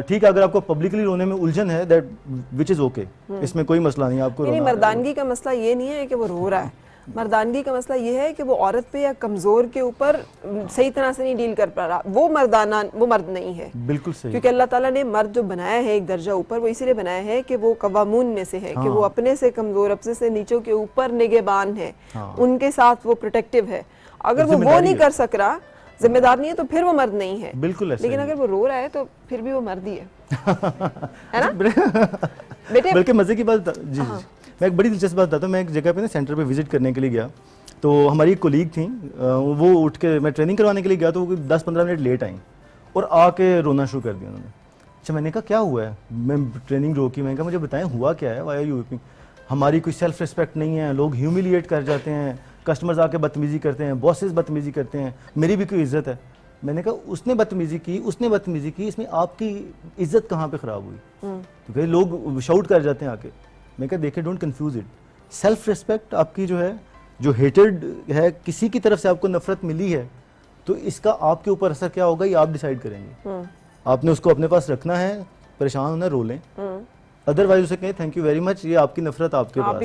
ठीक है, अगर आपको पब्लिकली रोने में उलझन है, दैट विच इज ओके, इसमें कोई मसला नहीं है आपको। मर्दानगी का मसला ये नहीं है कि वो रो रहा है, मर्दानगी का मसला ये है कि वो औरत पे या कमज़ोर के ऊपर सही तरह से नहीं डील कर पा रहा, वो मर्द नहीं है। बिल्कुल सही। क्योंकि अल्लाह ताला ने मर्द जो बनाया है एक दर्जा ऊपर, वो इसीलिए बनाया है कि वो कवामून में से है, कि वो अपने से कमज़ोर, अपने से नीचों के ऊपर निगहबान है, उनके साथ वो प्रोटेक्टिव है। अगर वो नहीं कर सक रहा, जिम्मेदार नहीं है, तो फिर वो मर्द नहीं है। बिल्कुल ऐसा। लेकिन अगर वो रो रहा है तो फिर भी वो मर्द ही है ना बेटे? बल्कि मजे की बात, जी जी, मैं एक बड़ी दिलचस्प बात बताता हूँ। मैं एक जगह पे ना सेंटर पे विजिट करने के लिए गया, तो हमारी एक कोलीग थी, वो उठ के, मैं ट्रेनिंग करवाने के लिए गया तो वो 10-15 मिनट लेट आई और आके रोना शुरू कर दिया उन्होंने। अच्छा, मैंने कहा क्या हुआ है? मैं ट्रेनिंग रोकी, मैंने कहा मुझे बताएं हुआ क्या है, वाई आर यू वीपिंग? हमारी कोई सेल्फ रिस्पेक्ट नहीं है, लोग ह्यूमिलिएट कर जाते हैं, कस्टमर्स आके बदतमीजी करते हैं, बॉसेस बदतमीजी करते हैं, मेरी भी कोई इज्जत है। मैंने कहा उसने बदतमीजी की, इसमें आपकी इज्जत कहाँ पे ख़राब हुई? तो लोग शाउट कर जाते हैं आके। मैं कहा देखिए, don't confuse it. Self respect आपकी जो है, जो हेटेड है, किसी की तरफ से आपको नफरत मिली है, तो इसका आपके ऊपर असर क्या होगा ये आप डिसाइड करेंगे। आपने उसको अपने पास रखना है, परेशान होना, रो लें, अदरवाइज उसे कहें थैंक यू वेरी मच, ये आपकी नफरत आपके पास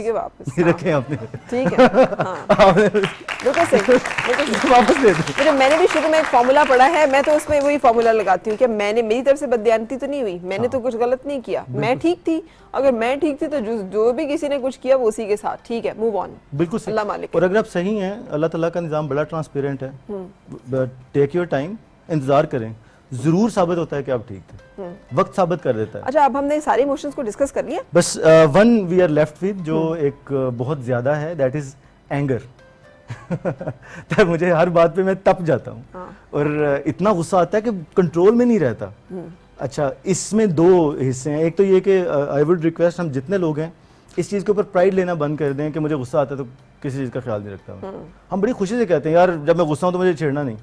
ये रखें आपने, ठीक है। बिल्कुल सही, वापस दे दें। मैंने भी शुरू में एक फार्मूला पढ़ा है, मैं तो उसमें वही फार्मूला लगाती हूँ कि मेरी तरफ से बददियानती तो नहीं हुई, मैंने तो कुछ गलत नहीं किया, मैं ठीक थी। अगर मैं ठीक थी तो जो भी किसी ने कुछ किया वो उसी के साथ, ठीक है, मूव ऑन। बिल्कुल सही। अल्लाह मालिक। और अगर आप सही हैं, अल्लाह ताला का निज़ाम बड़ा ट्रांसपेरेंट है, टेक योर टाइम, इंतजार करें, जरूर साबित होता है कि आप ठीक थे, वक्त साबित कर देता है। अच्छा, अब हमने सारे इमोशंस को डिस्कस कर लिया, बस one we are left with, जो एक बहुत ज्यादा है, दैट इज एंगर। तब मुझे हर बात पे मैं तप जाता हूँ और इतना गुस्सा आता है कि कंट्रोल में नहीं रहता। अच्छा, इसमें दो हिस्से हैं। एक तो ये कि आई वुड रिक्वेस्ट, हम जितने लोग हैं इस चीज़ के ऊपर प्राइड लेना बंद कर दें कि मुझे गुस्सा आता है तो किसी चीज़ का ख्याल नहीं रखता मैं। हम बड़ी खुशी से कहते हैं यार जब मैं गुस्सा हूँ तो मुझे छेड़ना नहीं।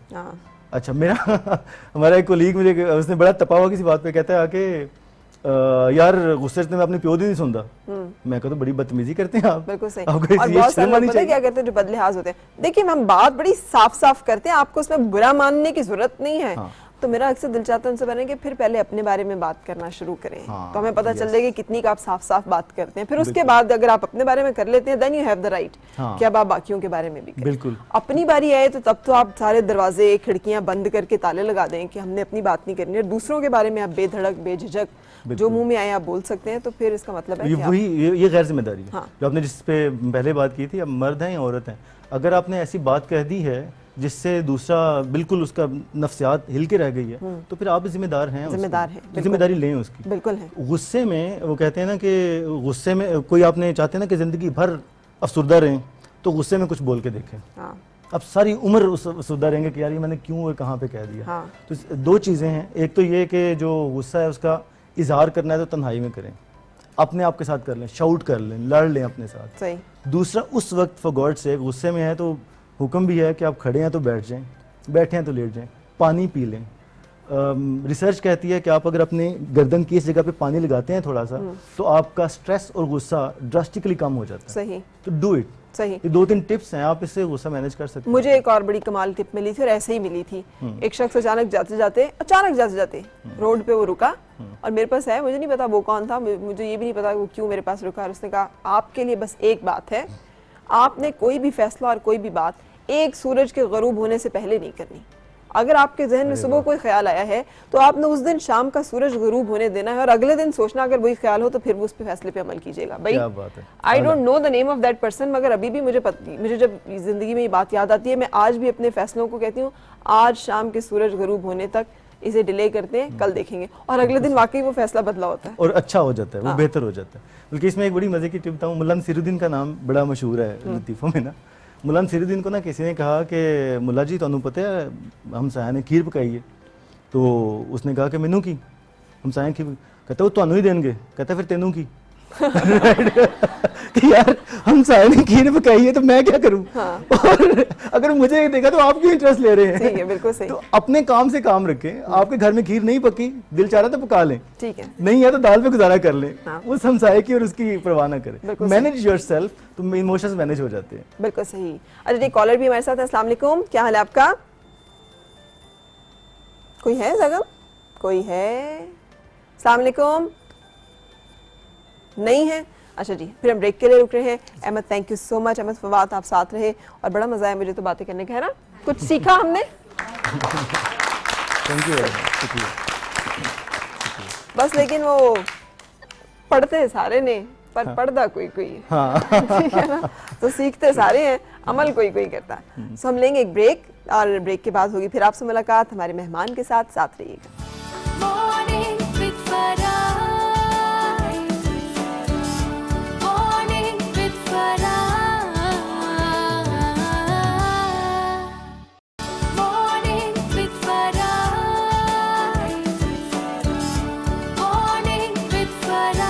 अच्छा, मेरा हमारा एक कोलीग मुझे, उसने बड़ा तपा हुआ किसी बात पे, कहता है आके यार गुस्से से मैं अपनी प्योर नहीं सुनता। मैं कहता तो बड़ी बदतमीजी करते हैं आप। बिल्कुल सही। आपको और बहुत सारे लोग पता है क्या कहते हैं जो बदलिहाज होते हैं, देखिए हम बात बड़ी साफ साफ करते हैं, आपको उसमें बुरा मानने की जरूरत नहीं है। तो मेरा अक्सर दिल चाहता है उनसे कहने कि फिर पहले अपने बारे में बात करना शुरू करें, तो हमें पता चल जाएगा कितनी का आप साफ साफ बात करते हैं। फिर उसके बाद अगर आप अपने बारे में कर लेते हैं, then you have the right कि अब आप बाकियों के बारे में भी करें। बिल्कुल। अपनी बारी आए तो तब तो आप सारे दरवाजे खिड़कियां बंद करके ताले लगा दें कि हमने अपनी बात नहीं करनी, और दूसरों के बारे में आप बेधड़क बेझिझक जो मुंह में आए आप बोल सकते हैं। तो फिर इसका मतलब है वही ये गैर जिम्मेदारी है जो आपने जिस पे पहले बात की थी। अब मर्द हैं या औरत हैं, अगर आपने ऐसी बात कह दी है जिससे दूसरा बिल्कुल उसका नफ्सियात हिल के रह गई है, तो फिर आप जिम्मेदार हैं, जिम्मेदारी लें उसकी। बिल्कुल है। गुस्से में वो कहते हैं ना कि गुस्से में कोई, आपने चाहते हैं ना कि जिंदगी भर अफसुर्दा रहें, तो गुस्से में कुछ बोल के देखें। अब सारी उम्र अफसुर्दा रहेंगे कि यार ये मैंने क्यों और कहाँ पे कह दिया। तो दो चीज़ें हैं, एक तो ये कि जो गुस्सा है उसका इजहार करना है तो तन्हाई में करें, अपने आप के साथ कर लें, शाउट कर लें, लड़ लें अपने साथ। सही। दूसरा, उस वक्त फॉर गॉड से गुस्से में है तो हुक्म भी है कि आप खड़े हैं तो बैठ जाएं, बैठे हैं तो लेट जाएं, पानी पी लें। रिसर्च कहती है कि आप अगर अपने गर्दन की इस जगह पे पानी लगाते हैं थोड़ा सा, तो आपका स्ट्रेस और गुस्सा ड्रास्टिकली कम हो जाता है। सही। तो डू इट। सही। ये 2-3 टिप्स हैं, आप इससे गुस्सा मैनेज कर सकते हैं। मुझे एक और बड़ी कमाल टिप मिली थी और ऐसे ही मिली थी। एक शख्स अचानक जाते जाते रोड पे वो रुका और मेरे पास है, मुझे नहीं पता वो कौन था, मुझे ये भी नहीं पता वो क्यों मेरे पास रुका। और उसने कहा आपके लिए बस एक बात है, आपने कोई भी फैसला और कोई भी बात एक सूरज के गरूब होने से पहले नहीं करनी। अगर आपके जहन में सुबह कोई ख्याल आया है तो आपने उस दिन शाम का सूरज गरूब होने देना है और अगले दिन सोचना अगर वही ख्याल हो तो फिर वो उस पे फैसले पे अमल कीजिएगा। भाई I don't know the name of that person, मगर अभी भी मुझे जब जिंदगी में ये बात याद आती है, मैं आज भी अपने फैसलों को कहती हूँ आज शाम के सूरज गरूब होने तक इसे डिले करते हैं, कल देखेंगे, और अगले दिन वाकई वो फैसला बदला होता है और अच्छा हो जाता है, वो बेहतर हो जाता है। बल्कि इसमें एक बड़ी मजे की टिप बताऊँ, मुल्ला नसीरुद्दीन का नाम बड़ा मशहूर है लतीफ़ों में ना। मुल्ला नसीरुद्दीन को ना किसी ने कहा कि मुल्ला जी तुहानू पता है हम साया ने खीर पकाई है, तो उसने कहा कि मैनू की हम साया खीर, कहता वो तुहानू ही देंगे, कहता फिर तेनू की। कि यार हम साया ने खीर पकाई है तो मैं क्या करूं। और अगर मुझे देखा तो आप क्यों इंटरेस्ट ले रहे हैं। सही है, बिल्कुल सही। तो अपने काम से काम रखें। आपके घर में खीर नहीं पकी, दिल चाह रहा तो पका लें, ठीक है, नहीं है तो दाल पे गुजारा कर लें, उस हमसाये की और उसकी परवाह ना करें। मैनेज योरसेल्फ, तो इमोशंस मैनेज हो जाते हैं। बिल्कुल सही। अच्छा, एक कॉलर भी हमारे साथ है। अस्सलाम वालेकुम, क्या हाल है आपका? कोई है जगह? कोई है? अस्सलाम वालेकुम। नहीं है। اچھا جی پھر ہم بریک کے لیے رک رہے ہیں. احمد تھینک یو سو مچ. احمد فواد آپ ساتھ رہے اور بڑا مزہ آیا مجھے تو باتیں کرنے کا, ہے نا, کچھ سیکھا ہم نے. Thank you. بس لیکن وہ پڑھتے سارے نے پر پڑھتا کوئی کوئی ہے نا, تو سیکھتے سارے ہیں, عمل کوئی کوئی کرتا ہے. سو ہم لیں گے ایک بریک اور بریک کے بعد ہوگی پھر آپ سے ملاقات ہمارے مہمان کے ساتھ. ساتھ رہیے گا. Morning with Farah. Morning with Farah. Morning with Farah. Morning with Farah.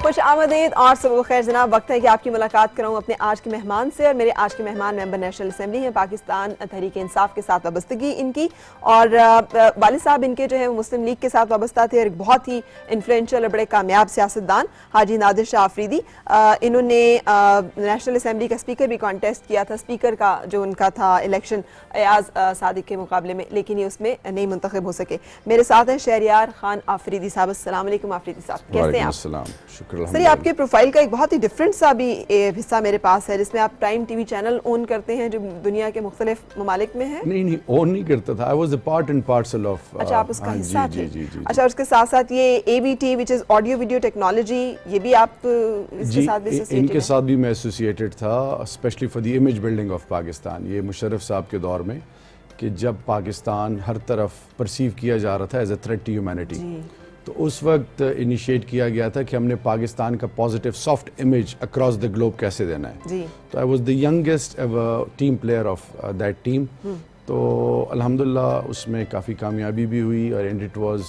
خوش آمدید اور صبح بخیر جناب. وقت ہے کہ آپ کی ملاقات کراؤں اپنے آج کے مہمان سے, اور میرے آج کے مہمان ممبر نیشنل اسمبلی ہیں, پاکستان تحریک انصاف کے ساتھ وابستگی ان کی, اور والد صاحب ان کے جو ہے مسلم لیگ کے ساتھ وابستہ تھے, اور ایک بہت ہی انفلوئنشل اور بڑے کامیاب سیاستدان حاجی نادر شاہ آفریدی. انہوں نے نیشنل اسمبلی کا اسپیکر بھی کانٹیسٹ کیا تھا, اسپیکر کا جو ان کا تھا الیکشن ایاز صادق کے مقابلے میں, لیکن یہ اس میں نہیں منتخب ہو سکے. میرے ساتھ ہیں شہریار خان آفریدی صاحب. السلام علیکم آفریدی صاحب, کیسے ہیں آپ؟ السلام, شکر سر یہ آپ کے پروفائل کا ایک بہت ہی ڈفرینٹ سا بھی حصہ میرے پاس ہے, جس میں آپ ٹائم ٹی وی چینل اون کرتے ہیں جو دنیا کے مختلف ممالک میں ہے. نہیں اون نہیں کرتا تھا, I was a part and parcel of. اچھا آپ اس کا حصہ تھے. جی. اچھا اس کے ساتھ ساتھ یہ AVT which is audio video technology, یہ بھی آپ اس کے ساتھ بھی ان ایسوسیٹڈ کے ساتھ بھی میں ایسوسیٹڈ تھا, especially for the image building of Pakistan. یہ مشرف صاحب کے دور میں کہ جب پاکستان ہر طرف پرسیو کیا جا رہا تھا as a threat to humanity, تو اس وقت انیشیٹ کیا گیا تھا کہ ہم نے پاکستان کا positive soft image across the globe کیسے دینا ہے. جی. تو I was the youngest ever team player of that team. تو الحمدللہ اس میں کافی کامیابی بھی ہوئی, اور and it was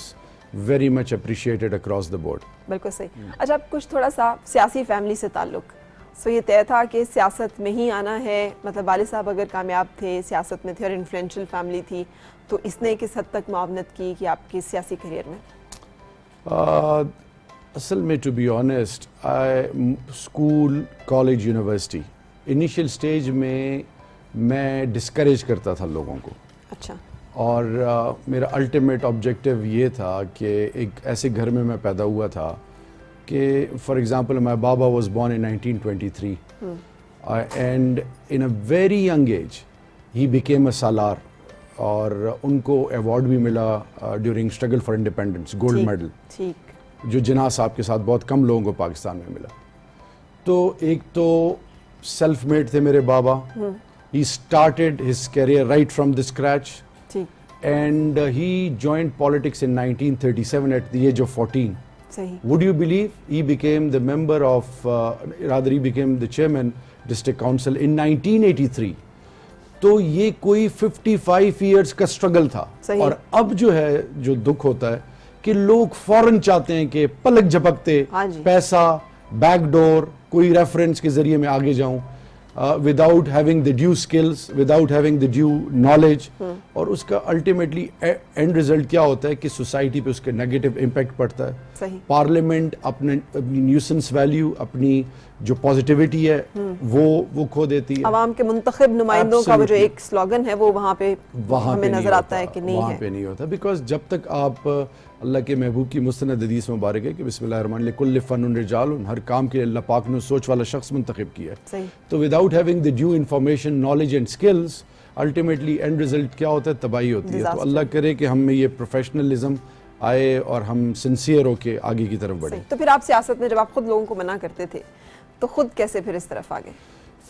very much appreciated across the board. بالکل صحیح. اچھا کچھ تھوڑا سا سیاسی فیملی سے تعلق, سو یہ طے تھا کہ سیاست میں ہی آنا ہے, مطلب والد صاحب اگر کامیاب تھے, سیاست میں تھے اور انفلوئنشل فیملی تھی, تو اس نے کس حد تک معاونت کی کہ آپ کے سیاسی کیریئر میں؟ اصل میں to be honest, school, college, university, initial stage میں ڈسکریج کرتا تھا لوگوں کو. اچھا. اور میرا الٹیمیٹ آبجیکٹیو یہ تھا کہ ایک ایسے گھر میں پیدا ہوا تھا کہ فار ایگزامپل مائی بابا was born in 1923 and in a very young age ہی بیکیم اے سالار, اور ان کو ایوارڈ بھی ملا during struggle for independence, gold medal, جو جناح صاحب کے ساتھ بہت کم لوگوں کو پاکستان میں ملا. تو ایک تو سیلف میڈ تھے میرے بابا, he started his career right from the scratch, and he joined politics in 1937 at the age of 14. Would you believe he became the member of, rather he became the chairman district council in 1983. تو یہ کوئی 55 years کا struggle تھا. اور اب جو ہے جو دکھ ہوتا ہے کہ لوگ فوراً چاہتے ہیں کہ پلک جھپکتے پیسہ, بیک ڈور, کوئی ریفرنس کے ذریعے میں آگے جاؤں, without having the due skills, without having the due knowledge. اور اس کا الٹیمیٹلی اینڈ ریزلٹ کیا ہوتا ہے کہ سوسائٹی پہ اس کے نیگیٹو امپیکٹ پڑتا ہے. پارلیمنٹ اپنی نیوسنس ویلیو, اپنی جو پازیٹیوٹی ہے وہ کھو دیتی ہے. عوام کے منتخب نمائندوں کا وہ جو ایک سلوگن ہے وہ وہاں پہ ہمیں نظر آتا ہے کہ نہیں ہے, وہاں پہ نہیں ہوتا. بیکاز جب تک آپ, اللہ کے محبوب کی مستند حدیث مبارک ہے کہ بسم اللہ الرحمن الرحیم, کل فن رجال, ہر کام کے اللہ پاک نے سوچ والا شخص منتخب کیا ہے. تو without having the due information, knowledge and skills, ultimately and result کیا ہوتا ہے, تباہی ہوتی ہے. تو اللہ کرے کہ ہم میں یہ پروفیشنلزم آئے اور ہم سنسیئر ہو کے آگے کی طرف بڑھیں. تو پھر آپ سیاست میں جب آپ خود لوگوں کو منع کرتے تھے تو خود کیسے پھر اس طرف آگے؟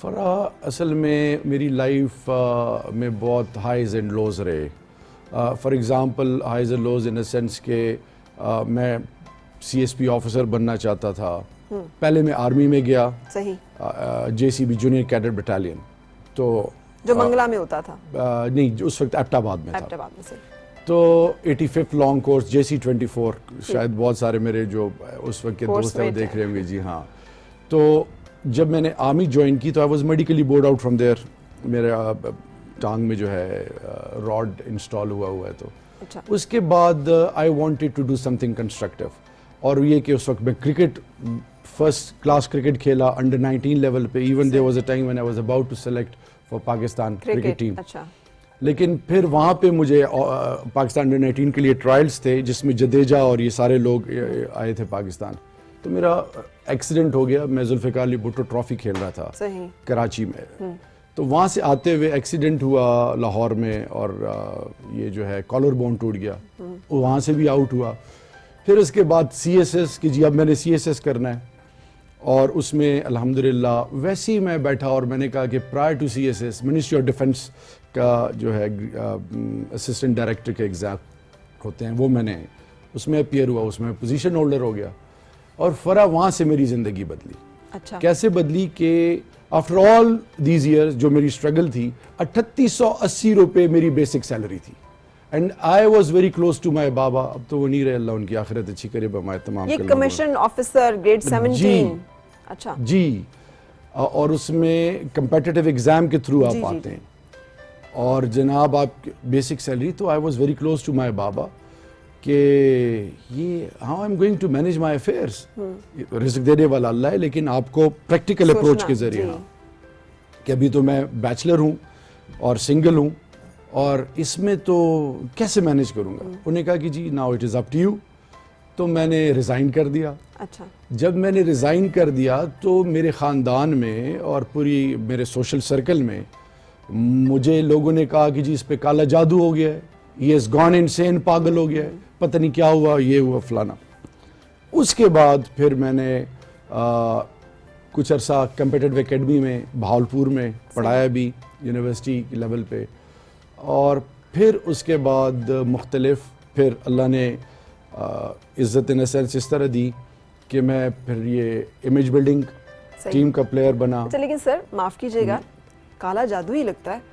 فرح اصل میں میری لائف میں بہت ہائیز اینڈ لوز رہے. For example highs and loose in a sense کہ میں CSP آفیسر بننا چاہتا تھا. پہلے میں آرمی میں گیا, JCB جونیئر کیڈٹ بٹالین, تو جو منگلا میں ہوتا تھا, نہیں اس وقت ایبٹ آباد میں تھا. تو 85th لانگ کورس JC24, شاید بہت سارے میرے جو اس وقت کے دوست ہیں وہ دیکھ رہے ہوں گے. جی ہاں. تو جب میں نے آرمی جوائن کی تو I was medically board out from there. میرا ٹانگ میں جو ہے راڈ انسٹال ہوا ہے. تو اس کے بعد I wanted to do something constructive, اور یہ کہ اس وقت میں کرکٹ, فرسٹ کلاس کرکٹ کھیلا انڈر 19 لیول پہ. Even there was a time when I was about to select for Pakistan cricket team. لیکن پھر وہاں پہ مجھے پاکستان انڈر 19 کے لیے ٹرائلز تھے جس میں جدیجہ اور یہ سارے لوگ آئے تھے پاکستان. تو میرا ایکسیڈنٹ ہو گیا. میں ذوالفقار علی بھٹو ٹرافی کھیل رہا تھا صحیح کراچی میں. تو وہاں سے آتے ہوئے ایکسیڈنٹ ہوا لاہور میں اور یہ جو ہے کالر بون ٹوٹ گیا, وہاں سے بھی آؤٹ ہوا. پھر اس کے بعد CSS کی جی اب میں نے CSS کرنا ہے, اور اس میں الحمدللہ ویسے ہی میں بیٹھا اور میں نے کہا کہ prior to CSS ministry of defence کا جو ہے اسسٹنٹ ڈائریکٹر کے ایگزام ہوتے ہیں وہ میں نے اس میں اپیئر ہوا, اس میں پوزیشن ہولڈر ہو گیا. اور فرا وہاں سے میری زندگی بدلی. اچھا کیسے بدلی کہ آفٹر آل دیز ایئرز جو میری اسٹرگل تھی 3880 روپے میری بیسک سیلری تھی. And I was very close to my بابا. اب تو وہ نہیں رہے, اللہ ان کی آخرت اچھی کرے. ہمارے تمام یہ کمیشن آفیسر گریڈ 17. اچھا جی, اور اس میں کمپیٹیٹیو ایگزام کے تھرو آپ آتے ہیں, اور جناب آپ بیسک سیلری. تو I was very close to my بابا کہ یہ how I am going to manage my affairs. رزق دینے والا اللہ ہے, لیکن آپ کو پریکٹیکل اپروچ کے ذریعے کہ ابھی تو میں بیچلر ہوں اور سنگل ہوں, اور اس میں تو کیسے مینیج کروں گا. انہوں نے کہا کہ جی now it is up to you. تو میں نے ریزائن کر دیا. اچھا جب میں نے ریزائن کر دیا تو میرے خاندان میں اور پوری میرے سوشل سرکل میں مجھے لوگوں نے کہا کہ جی اس پہ کالا جادو ہو گیا ہے, یہ از گون انسین, پاگل ہو گیا ہے, پتہ نہیں کیا ہوا, یہ ہوا فلانا. اس کے بعد پھر میں نے کچھ عرصہ کمپیٹیٹیو اکیڈمی میں بہاولپور میں پڑھایا بھی یونیورسٹی لیول پہ, اور پھر اس کے بعد مختلف پھر اللہ نے عزت ان سینس اس طرح دی کہ میں پھر یہ امیج بلڈنگ ٹیم کا پلیئر بنا. اچھا لیکن سر معاف کیجیے گا, کالا جادو ہی لگتا ہے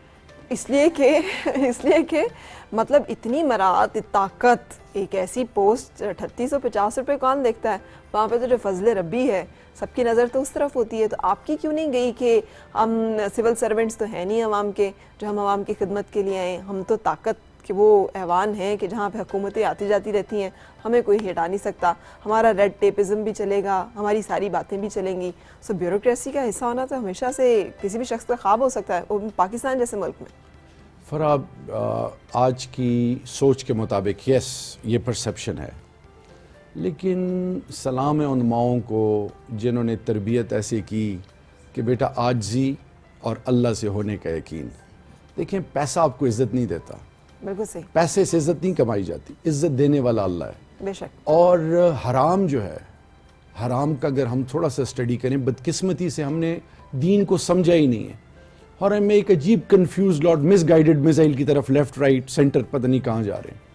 اس لیے کہ مطلب اتنی مراعات, طاقت, ایک ایسی پوسٹ 3850 روپے کون دیکھتا ہے وہاں پہ. تو جو فضل ربی ہے سب کی نظر تو اس طرف ہوتی ہے. تو آپ کی کیوں نہیں گئی کہ ہم سول سرونٹس تو ہیں نہیں عوام کے جو ہم عوام کی خدمت کے لیے آئیں, ہم تو طاقت کہ وہ ایوان ہیں کہ جہاں پہ حکومتیں آتی جاتی رہتی ہیں, ہمیں کوئی ہٹا نہیں سکتا, ہمارا ریڈ ٹیپزم بھی چلے گا, ہماری ساری باتیں بھی چلیں گی. سو بیوروکریسی کا حصہ ہونا تو ہمیشہ سے کسی بھی شخص کا خواب ہو سکتا ہے, پاکستان جیسے ملک میں. فراب آج کی سوچ کے مطابق یس یہ پرسیپشن ہے, لیکن سلام ہے ان ماؤں کو جنہوں نے تربیت ایسے کی کہ بیٹا عاجزی اور اللہ سے ہونے کا یقین. دیکھیں پیسہ آپ کو عزت نہیں دیتا, بالکل صحیح, پیسے سے عزت نہیں کمائی جاتی, عزت دینے والا اللہ ہے. بے شک. اور حرام جو ہے, حرام کا اگر ہم تھوڑا سا اسٹڈی کریں, بدقسمتی سے ہم نے دین کو سمجھا ہی نہیں ہے, اور ہمیں ایک عجیب کنفیوز لاٹ مس گائیڈڈ میزائل کی طرف لیفٹ رائٹ سینٹر پتہ نہیں کہاں جا رہے ہیں.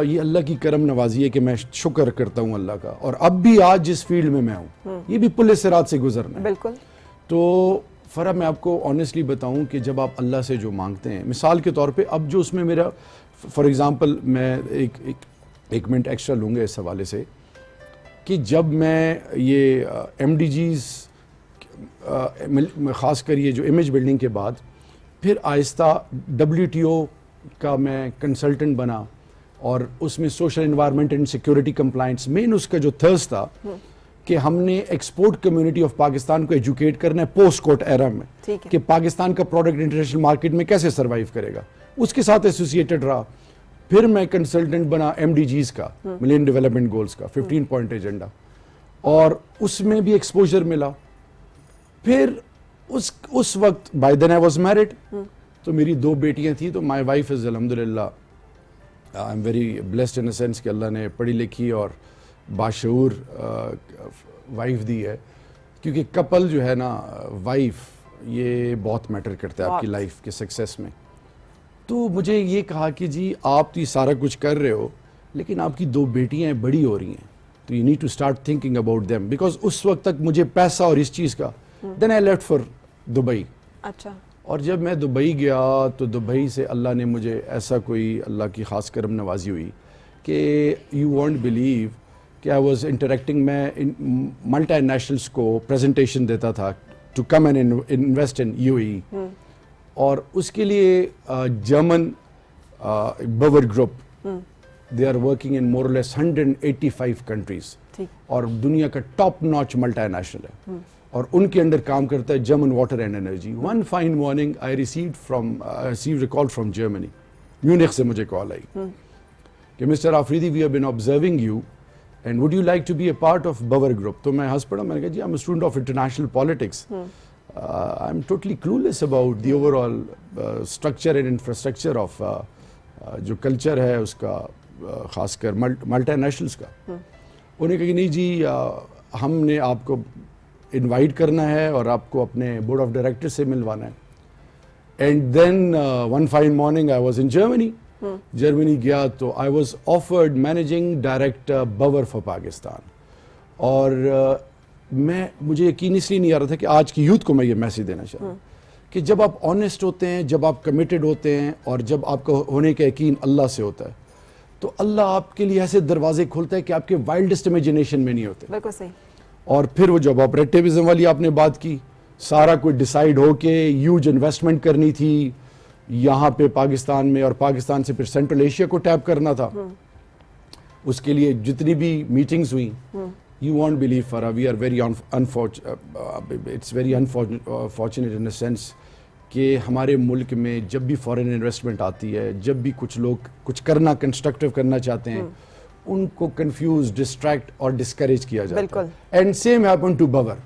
یہ اللہ کی کرم نوازی ہے کہ میں شکر کرتا ہوں اللہ کا, اور اب بھی آج جس فیلڈ میں ہوں یہ بھی پل صراط سے گزرنا ہے. بالکل. تو فرا میں آپ کو آنیسٹلی بتاؤں کہ جب آپ اللہ سے جو مانگتے ہیں, مثال کے طور پہ اب جو اس میں میرا فار ایگزامپل میں ایک منٹ ایکسٹرا لوں گا اس حوالے سے کہ جب میں یہ MDGs خاص کر یہ جو امیج بلڈنگ کے بعد پھر آہستہ WTO کا میں کنسلٹنٹ بنا, اور اس میں social environment and security compliance مین اس کا جو تھرس تھا کہ ہم نے ایکسپورٹ کمیونٹی آف پاکستان کو ایجوکیٹ کرنا ہے پوسٹ کوٹ ایرا میں کہ پاکستان کا پروڈکٹ انٹرنیشنل مارکیٹ میں کیسے سروائیو کرے گا, اس کے ساتھ ایسوسیٹڈ رہا. پھر میں کنسلٹنٹ بنا MDGs کا, ملین ڈیولپمنٹ گولز کا 15 پوائنٹ ایجنڈا, اور اس میں بھی ایکسپوجر ملا. پھر اس وقت by then I was married, تو میری 2 بیٹیاں تھیں. تو مائی وائف از الحمدللہ I am very blessed in a sense کہ اللہ نے پڑھی لکھی اور باشعور وائف دی ہے, کیونکہ کپل جو ہے نا وائف یہ بہت میٹر کرتا ہے آپ کی لائف کے سکسیس میں. تو مجھے یہ کہا کہ جی آپ تو یہ سارا کچھ کر رہے ہو لیکن آپ کی 2 بیٹیاں بڑی ہو رہی ہیں, تو you need to start thinking about them, because اس وقت تک مجھے پیسہ اور اس چیز کا. Then I left for Dubai. اچھا. اور جب میں دبئی گیا تو دبئی سے اللہ نے مجھے ایسا کوئی اللہ کی خاص کرم نوازی ہوئی کہ یو وونٹ بلیو کہ آئی واز انٹریکٹنگ, میں ملٹی نیشنلس کو پریزنٹیشن دیتا تھا to come and invest in UAE, اور اس کے لیے German Bauer group they are working in more less 185 countries, اور دنیا کا ٹاپ ناچ ملٹی نیشنل ہے. اور ان کے انڈر کام کرتا ہے German water and energy. One fine morning I received a call from Germany, Munich سے مجھے کال آئی کہ mister Afridi we have been observing you and would you like to be a part of Bauer group. تو میں ہنس پڑا, میں نے کہا جی I am a student of international politics, I am totally clueless about the overall structure and infrastructure of جو culture ہے اس کا, خاص کر ملٹی نیشنلس کا. انہوں نے کہا کہ نہیں جی ہم نے آپ کو انوائٹ کرنا ہے اور آپ کو اپنے بورڈ آف ڈائریکٹر سے ملوانا ہے. And then one fine morning I was in Germany. Germany گیا تو I was offered managing director Bauer for Pakistan. اور مجھے یقین اس لیے نہیں آ رہا تھا کہ آج کی یوتھ کو میں یہ میسیج دینا چاہتا ہوں کہ جب آپ آنیسٹ ہوتے ہیں, جب آپ کمیٹڈ ہوتے ہیں, اور جب آپ کو ہونے کا یقین اللہ سے ہوتا ہے, تو اللہ آپ کے لیے ایسے دروازے کھولتا ہے کہ آپ کے وائلڈسٹ امیجنیشن میں نہیں ہوتے. بالکل صحیح. اور پھر وہ جب آپریٹیوزم والی آپ نے بات کی, سارا کوئی ڈیسائیڈ ہو کے ہیوج انویسٹمنٹ کرنی تھی یہاں پہ پاکستان میں, اور پاکستان سے پھر سینٹرل ایشیا کو ٹیپ کرنا تھا. اس کے لیے جتنی بھی میٹنگز ہوئیں, you won't believe Farah, we are very it's very unfortunate in a sense کہ ہمارے ملک میں جب بھی فورن انویسٹمنٹ آتی ہے, جب بھی کچھ لوگ کچھ کرنا کنسٹرکٹیو کرنا چاہتے ہیں, ان کو کنفیوز, ڈسٹریکٹ اور ڈسکریج کیا جاتا ہے. اینڈ سیم ہیپن ٹو باور.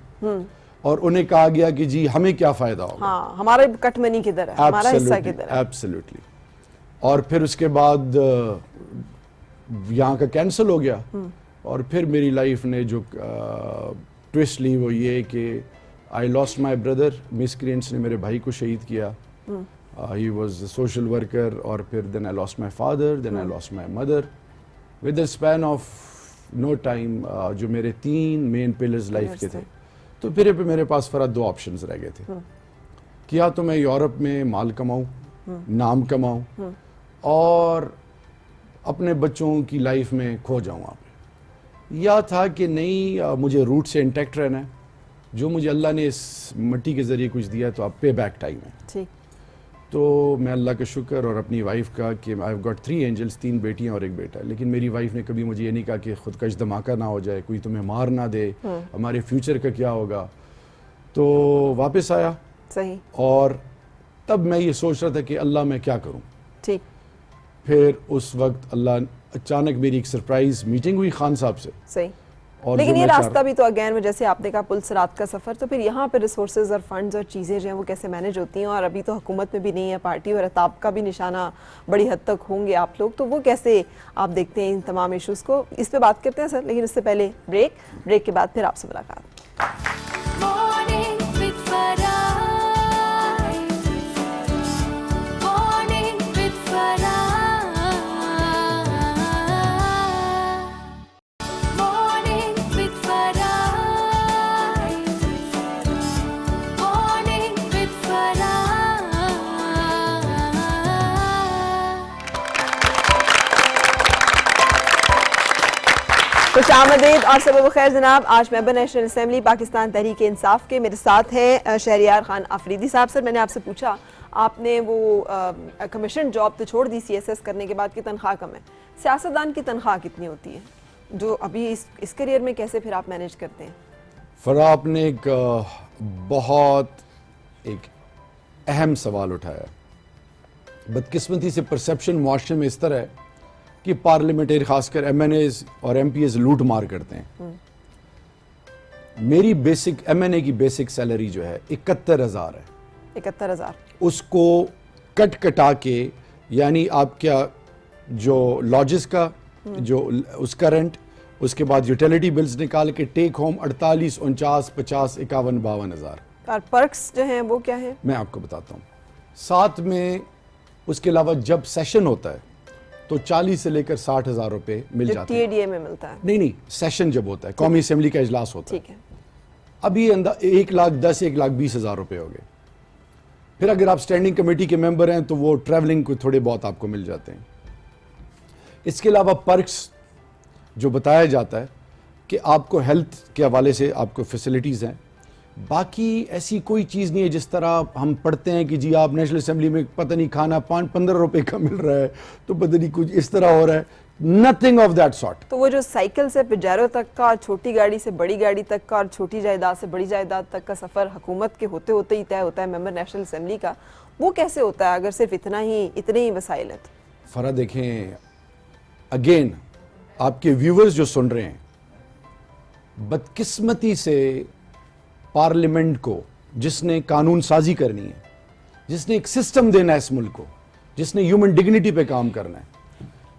اور انہیں کہا گیا کہ جی ہمیں کیا فائدہ ہوگا, ہاں ہمارا کٹ منی کدھر ہے, ہمارا حصہ کدھر ہے. ایبسلیوٹلی. اور پھر اس کے بعد یہاں کا کینسل ہو گیا. اور پھر میری لائف نے جو ٹوسٹ لی وہ یہ کہ آئی لاسٹ مائی بردر. مسکرینٹس نے میرے بھائی کو شہید کیا. He was a social worker. اور پھر then I lost my father, then I lost my mother with a span of no time. جو میرے 3 مین پلرز لائف کے تھے, تو پھر میرے پاس فرق 2 آپشنز رہ گئے تھے کہ یا تو میں یورپ میں مال کماؤں, نام کماؤں, اور اپنے بچوں کی لائف میں کھو جاؤں وہاں پہ, یا تھا کہ نہیں مجھے روٹ سے انٹیکٹ رہنا ہے. جو مجھے اللہ نے اس مٹی کے ذریعے کچھ دیا ہے تو اب پے بیک ٹائم ہے. تو میں اللہ کا شکر اور اپنی وائف کا کہ آئی ہیو گاٹ 3 اینجلس, 3 بیٹیاں اور 1 بیٹا. لیکن میری وائف نے کبھی مجھے یہ نہیں کہا کہ خودکش دھماکہ نہ ہو جائے, کوئی تمہیں مار نہ دے, ہمارے فیوچر کا کیا ہوگا. تو واپس آیا. صحیح. اور تب میں یہ سوچ رہا تھا کہ اللہ میں کیا کروں. ٹھیک. پھر اس وقت اللہ اچانک میری ایک سرپرائز میٹنگ ہوئی خان صاحب سے. صحیح. لیکن یہ راستہ بھی تو اگین جیسے آپ نے کہا پل صراط کا سفر, تو پھر یہاں پہ ریسورسز اور فنڈز اور چیزیں جو ہیں وہ کیسے مینیج ہوتی ہیں, اور ابھی تو حکومت میں بھی نہیں ہے, پارٹی اور احتاب کا بھی نشانہ بڑی حد تک ہوں گے آپ لوگ, تو وہ کیسے آپ دیکھتے ہیں ان تمام ایشوز کو؟ اس پہ بات کرتے ہیں سر, لیکن اس سے پہلے بریک کے بعد پھر آپ سے ملاقات. Morning with Farah. Morning with Farah. Morning with Farah. Morning with Farah. خوش آمدید اور صبح بخیر جناب. آج ممبر نیشنل اسمبلی پاکستان تحریک انصاف کے میرے ساتھ ہیں شہریار خان آفریدی صاحب. سر میں نے آپ سے پوچھا, آپ نے وہ کمیشن جاب تو چھوڑ دی سی ایس ایس کرنے کے بعد کی تنخواہ کم ہے, سیاستدان کی تنخواہ کتنی ہوتی ہے جو ابھی اس کریئر میں کیسے پھر آپ مینیج کرتے ہیں؟ فرا آپ نے ایک بہت ایک اہم سوال اٹھایا. بدقسمتی سے پرسیپشن معاشرے میں اس طرح ہے کہ پارلیمنٹری خاص کر ایم این ایز اور ایم پی ایز لوٹ مار کرتے ہیں. میری بیسک ایم این اے کی بیسک سیلری جو ہے 71,000 ہے. 71,000. اس کو کٹ کٹا کے, یعنی آپ کیا جو لاجز کا جو اس کا رینٹ, اس کے بعد یوٹیلیٹی بلز نکال کے ٹیک ہوم 48, 49, 50, 51, 52,000. اور پرکس جو ہیں وہ کیا ہیں؟ میں آپ کو بتاتا ہوں. ساتھ میں اس کے علاوہ جب سیشن ہوتا ہے تو 40 سے لے کر 60,000 روپے مل جاتے ہیں. ٹی اے ڈی اے میں ملتا ہے؟ نہیں, سیشن جب ہوتا ہے, قومی اسمبلی کا اجلاس ہوتا ہے. ٹھیک ہے. ابھی 1,10,000 1,20,000 روپے ہو گئے. پھر اگر آپ اسٹینڈنگ کمیٹی کے ممبر ہیں تو وہ ٹریولنگ کو تھوڑے بہت آپ کو مل جاتے ہیں. اس کے علاوہ پرکس جو بتایا جاتا ہے کہ آپ کو ہیلتھ کے حوالے سے آپ کو فیسلٹیز ہیں, باقی ایسی کوئی چیز نہیں ہے. جس طرح ہم پڑھتے ہیں کہ جی آپ نیشنل اسمبلی میں پتہ نہیں کھانا 15 روپے کا مل رہا ہے, تو پتہ نہیں کچھ اس طرح ہو رہا ہے nothing of that sort. तो वो जो साइकिल से पिजारो तक का और छोटी गाड़ी से बड़ी गाड़ी तक का और छोटी जायदाद से बड़ी जायदाद तक का सफर हुकूमत के होते होते ही तय होता है मेंबर नेशनल असेंबली का, वो कैसे होता है अगर सिर्फ इतने ही वसाइल हैं? फरा देखें, अगेन आपके व्यूवर्स जो सुन रहे हैं, बदकिस्मती से पार्लियामेंट को, जिसने कानून साजी करनी है, जिसने एक सिस्टम देना है इस मुल्क को, जिसने ह्यूमन डिग्निटी पे काम करना है,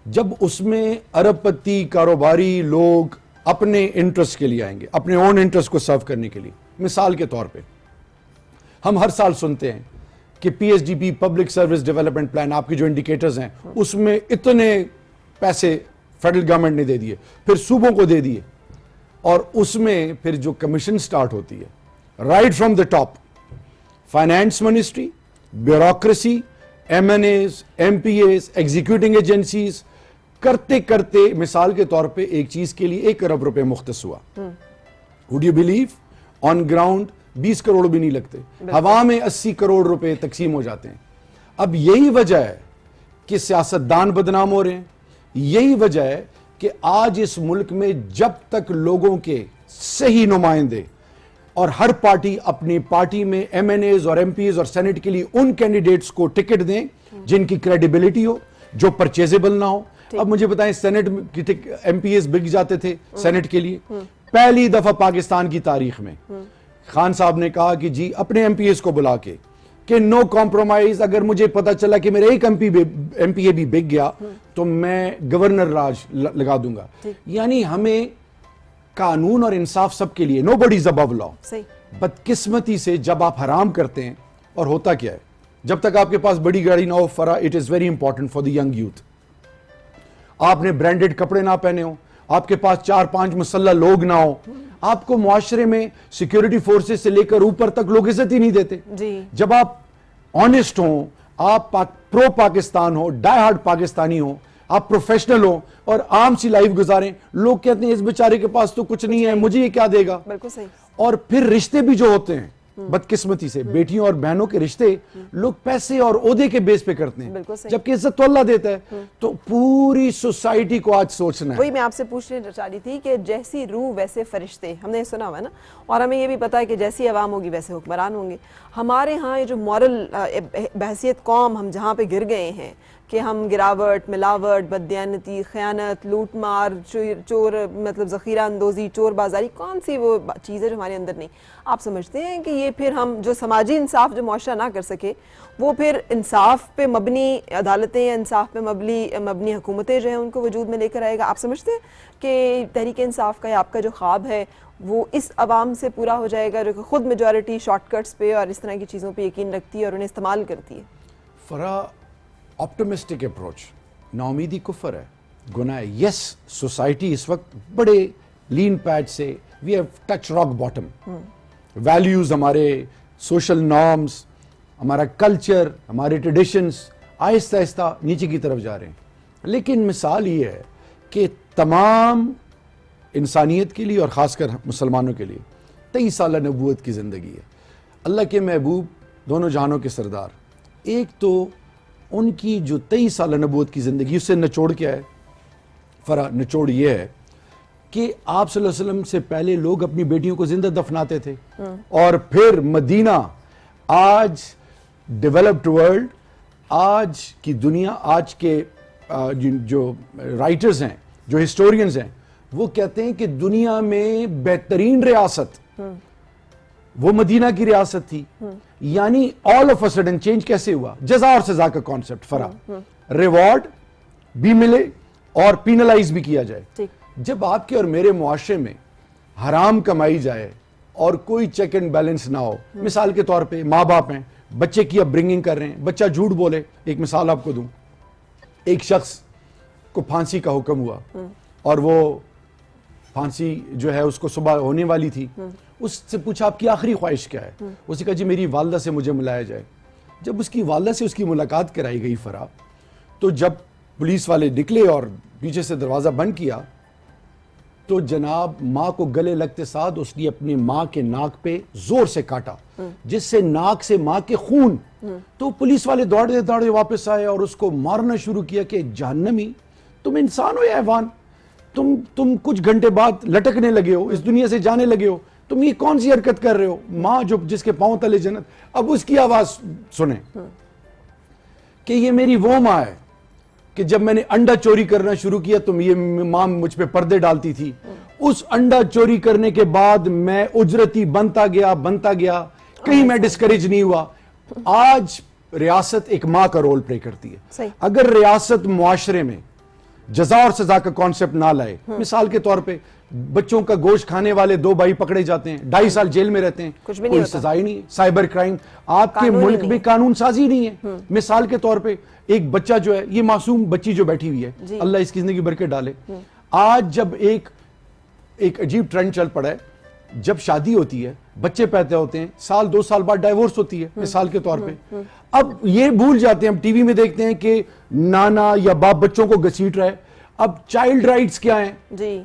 जब उसमें अरबपति कारोबारी लोग अपने इंटरेस्ट के लिए आएंगे, अपने ओन इंटरेस्ट को सर्व करने के लिए, मिसाल के तौर पे हम हर साल सुनते हैं कि PSDP public service development plan, आपके जो इंडिकेटर्स हैं उसमें इतने पैसे फेडरल गवर्नमेंट ने दे दिए, फिर सूबों को दे दिए, और उसमें फिर जो कमीशन स्टार्ट होती है right from the top, finance ministry, bureaucracy, MNS, MPS, executing agencies, करते करते मिसाल के तौर पे एक चीज के लिए 1 अरब रुपए मुख्तस हुआ। Would you believe, on ground 20 crore भी नहीं लगते, हवा में 80 करोड़ रुपए तकसीम हो जाते हैं। अब यही वजह है कि सियासतदान बदनाम हो रहे हैं, यही वजह है कि आज इस मुल्क में जब तक लोगों के सही नुमाइंदे और हर पार्टी अपनी पार्टी में एमएनएज और एमपीज और सेनेट के लिए उन कैंडिडेट्स को टिकट दें जिनकी क्रेडिबिलिटी हो, जो परचेजेबल ना हो। अब मुझे बताएं, सेनेट की एमपीएस बिक जाते थे सेनेट के लिए, पहली दफा पाकिस्तान की तारीख में खान साहब ने कहा कि जी अपने एमपीएस को बुला के कि नो कॉम्प्रोमाइज, अगर मुझे पता चला कि मेरा एक एमपीए भी बिक गया तो मैं गवर्नर राज लगा दूंगा। यानी हमें कानून और इंसाफ सबके लिए, नोबडी इज अबव लॉ। बदकिस्मती से जब आप हराम करते हैं, और होता क्या है, जब तक आपके पास बड़ी गाड़ी ना हो फरा, it is very important for the young youth, आपने ब्रांडेड कपड़े ना पहने हो, आपके पास 4-5 मुसल्ला लोग ना हो, आपको मुआशरे में सिक्योरिटी फोर्सेस से लेकर ऊपर तक लोग इज्जत ही नहीं देते जी। जब आप ऑनेस्ट हो, आप प्रो पाकिस्तान हो, डाई हार्ड पाकिस्तानी हो, आप प्रोफेशनल हो और आम सी लाइफ गुजारें, लोग कहते हैं इस बेचारे के पास तो कुछ नहीं है, मुझे ये क्या देगा। बिल्कुल सही। और फिर रिश्ते भी जो होते हैं बदकिस्मती से, बेटियों और बहनों के रिश्ते लोग पैसे और ओहदे के बेस पे करते हैं, जबकि इज्जत तो अल्लाह देता है। तो पूरी सोसाइटी को आज सोचना है। वही मैं आपसे पूछने चाह रही थी कि जैसी रूह वैसे फरिश्ते, हमने ये सुना हुआ है ना, और हमें ये भी पता है कि जैसी अवाम होगी वैसे हुक्मरान होंगे। हमारे यहाँ ये जो मॉरल बहसियत कौम हम जहाँ पे गिर गए हैं कि हम गिरावट, मिलावट, बददियानती, खयानत, लूट मार, चोर मतलब ज़ख़ीरा अंदोज़ी, चोर बाजारी, कौन सी वो चीज़ है जो हमारे अंदर नहीं। आप समझते हैं कि ये फिर हम जो समाजी इंसाफ जो मुआशरा ना कर सके, वो फिर इंसाफ पे मबनी अदालतें या इंसाफ पे मबनी हुकूमतें जो हैं उनको वजूद में लेकर आएगा? आप समझते हैं कि तहरीक इंसाफ का या आपका जो ख्वाब है वो इस अवाम से पूरा हो जाएगा जो कि खुद मेजॉरिटी शॉर्टकट्स पे और इस तरह की चीज़ों पे यकीन रखती है और उन्हें इस्तेमाल करती है? फरा, ऑप्टिमिस्टिक अप्रोच नाउमीदी कुफर है, गुनाह है। यस, सोसाइटी इस वक्त बड़े लीन पैच से, we have touch rock bottom, values, हमारे सोशल नॉर्म्स, हमारा कल्चर, हमारे ट्रेडिशंस आहिस्ता आहिस्ता नीचे की तरफ जा रहे हैं। लेकिन मिसाल ये है कि तमाम इंसानियत के लिए और ख़ासकर मुसलमानों के लिए 23 साल नबूवत की ज़िंदगी है। अल्लाह के महबूब, दोनों जहानों के सरदार, एक तो उनकी जो 23 साल नबूवत की ज़िंदगी, उससे निचोड़ क्या है फरा? निचोड़ ये है कि आप सल्लल्लाहु अलैहि वसल्लम से पहले लोग अपनी बेटियों को जिंदा दफनाते थे, और फिर मदीना, आज डेवलप्ड वर्ल्ड, आज की दुनिया, आज के जो राइटर्स हैं, जो हिस्टोरियंस हैं, वो कहते हैं कि दुनिया में बेहतरीन रियासत वो मदीना की रियासत थी। यानी all of a sudden change कैसे हुआ? जज़ा और सजा का कॉन्सेप्ट फरा, रिवॉर्ड भी मिले और पीनलाइज भी किया जाए। जब आपके और मेरे मुआशरे में हराम कमाई जाए और कोई चेक एंड बैलेंस ना हो, मिसाल के तौर पे माँ बाप हैं, बच्चे की अपब्रिंगिंग कर रहे हैं, बच्चा झूठ बोले। एक मिसाल आपको दूं, एक शख्स को फांसी का हुक्म हुआ और वो फांसी जो है उसको सुबह होने वाली थी, उससे पूछा आपकी आखिरी ख्वाहिश क्या है? उसने कहा जी मेरी वालदा से मुझे मिलाया जाए। जब उसकी वालदा से उसकी मुलाकात कराई गई फरा, तो जब पुलिस वाले निकले और पीछे से दरवाज़ा बंद किया, तो जनाब माँ को गले लगते साथ उसने अपनी माँ के नाक पे जोर से काटा, जिससे नाक से माँ के खून। तो पुलिस वाले दौड़ते दौड़ते वापस आए और उसको मारना शुरू किया कि जहन्नमी, तुम इंसान हो या हैवान? तुम कुछ घंटे बाद लटकने लगे हो, इस दुनिया से जाने लगे हो, तुम ये कौन सी हरकत कर रहे हो? माँ जो जिसके पांव तले जन्नत, अब उसकी आवाज सुने कि ये मेरी वो माँ है कि जब मैंने अंडा चोरी करना शुरू किया तो ये माँ मुझ पे पर्दे डालती थी, उस अंडा चोरी करने के बाद मैं उजरती बनता गया, कहीं मैं डिस्करेज नहीं हुआ। आज रियासत एक माँ का रोल प्ले करती है। अगर रियासत मुआशरे में जजा और सजा का कॉन्सेप्ट ना लाए, मिसाल के तौर पे बच्चों का गोश्त खाने वाले 2 भाई पकड़े जाते हैं, 2.5 साल जेल में रहते हैं, कोई सजा ही नहीं है। साइबर क्राइम, आपके मुल्क में कानून साजी नहीं है। मिसाल के तौर पे एक बच्चा जो है, ये मासूम बच्ची जो बैठी हुई है, अल्लाह इसकी जिंदगी बरकत डाले, आज जब एक अजीब ट्रेंड चल पड़ा है, जब शादी होती है, बच्चे पैदा होते हैं, 1-2 साल बाद डाइवोर्स होती है, मिसाल के तौर पे। अब ये भूल जाते हैं, हम टीवी में देखते हैं कि नाना या बाप बच्चों को घसीट रहा है। अब चाइल्ड राइट्स क्या हैं जी?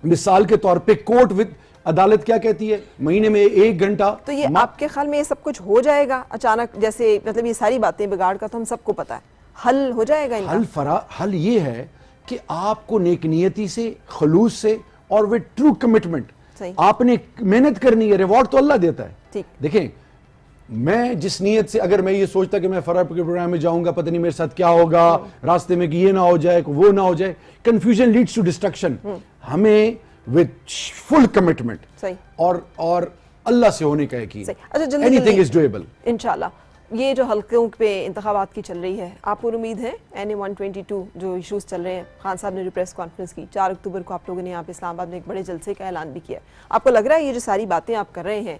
मिसाल के तौर पे कोर्ट विद अदालत क्या कहती है? महीने में 1 घंटा। तो ये आपके ख्याल में ये सब कुछ हो जाएगा अचानक? जैसे मतलब ये सारी बातें बिगाड़ का तो हम सबको पता है, हल हो जाएगा इनका? हल ये है कि आपको नेकनियती से, खलूस से और विद ट्रू कमिटमेंट आपने मेहनत करनी है, रिवॉर्ड तो अल्लाह देता है। देखें, मैं जिस नीयत से, अगर मैं ये सोचता कि मैं फराह के प्रोग्राम में जाऊंगा, पता नहीं मेरे साथ क्या होगा, रास्ते में कि ये ना हो जाए, वो ना हो जाए, कंफ्यूजन लीड्स टू डिस्ट्रक्शन। हमें विद फुल कमिटमेंट और अल्लाह से होने का यकीन, एनीथिंग इज डूएबल इंशाल्लाह। ये जो हल्कों पे इंतखाबात की चल रही है, आपको उम्मीद है NA 122 जो इशूज़ चल रहे हैं, खान साहब ने जो प्रेस कॉन्फ्रेंस की 4 अक्टूबर को, आप लोगों ने यहाँ पे इस्लामाबाद में एक बड़े जलसे का ऐलान भी किया, आपको लग रहा है ये जो सारी बातें आप कर रहे हैं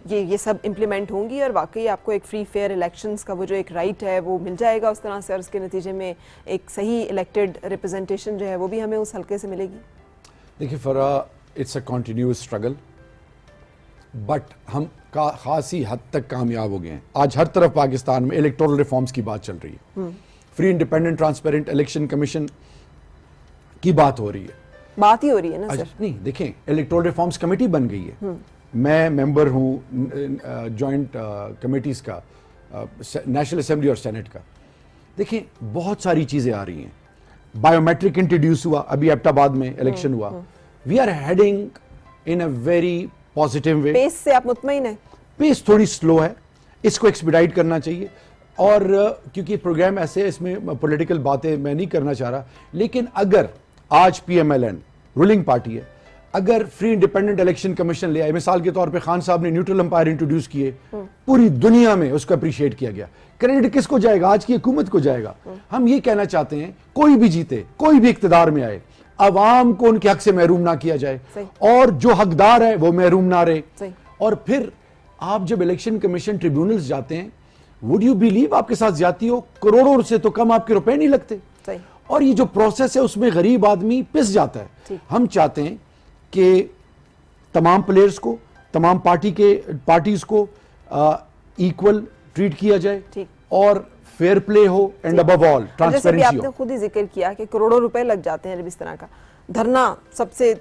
ये सब इम्प्लीमेंट होंगी और वाकई आपको एक फ्री फेयर इलेक्शंस का वो जो एक राइट है वो मिल जाएगा उस तरह से, और उसके नतीजे में एक सही इलेक्टेड रिप्रेजेंटेशन जो है वो भी हमें उस हल्के से मिलेगी? देखिए Farah, it's a continuous struggle, but हम खासी हद तक कामयाब हो गए हैं। आज हर तरफ पाकिस्तान में इलेक्टोरल रिफॉर्म्स की बात चल रही है, free independent transparent election commission की बात हो रही है, बात ही हो रही है ना सर? नहीं, देखें, इलेक्टोरल रिफॉर्म्स कमेटी बन गई है, मैं मेंबर हूं जॉइंट कमेटीज का, नेशनल असेंबली और सेनेट का। देखिए, बहुत सारी चीजें आ रही हैं, बायोमेट्रिक इंट्रोड्यूस हुआ, अभी एबटाबाद में इलेक्शन हुआ, we are heading in a very positive way. Pace से आप मुतमईन हैं? पेस थोड़ी स्लो है, इसको एक्सपीडाइट करना चाहिए, और क्योंकि प्रोग्राम ऐसे है, इसमें पॉलिटिकल बातें मैं नहीं करना चाह रहा, लेकिन अगर आज PMLN रूलिंग पार्टी है, अगर फ्री इंडिपेंडेंट इलेक्शन कमीशन ले आए, मिसाल के तौर पे खान साहब ने न्यूट्रल अंपायर इंट्रोड्यूस किए, पूरी दुनिया में उसको अप्रिशिएट किया गया, क्रेडिट किसको जाएगा? आज की हुकूमत को जाएगा। हम ये कहना चाहते हैं, कोई भी जीते, कोई भी इख्तिदार में आए, अवाम को उनके हक से महरूम ना किया जाए, और जो हकदार है वो महरूम ना रहे। और फिर आप जब इलेक्शन कमीशन ट्रिब्यूनल्स जाते हैं, वुड यू बिलीव आपके साथ ज्यादती हो, करोड़ों से तो कम आपके रुपए नहीं लगते, और ये जो प्रोसेस है उसमें गरीब आदमी पिस जाता है। हम चाहते हैं कि तमाम प्लेयर्स को, तमाम पार्टीज को इक्वल ट्रीट किया जाए और फेयर प्ले हो, एंड अबव ऑल ट्रांसपेरेंसी हो। आपने खुद ही जिक्र किया कि करोड़ों रुपए लग जाते हैं जब इस तरह का धरना, सबसे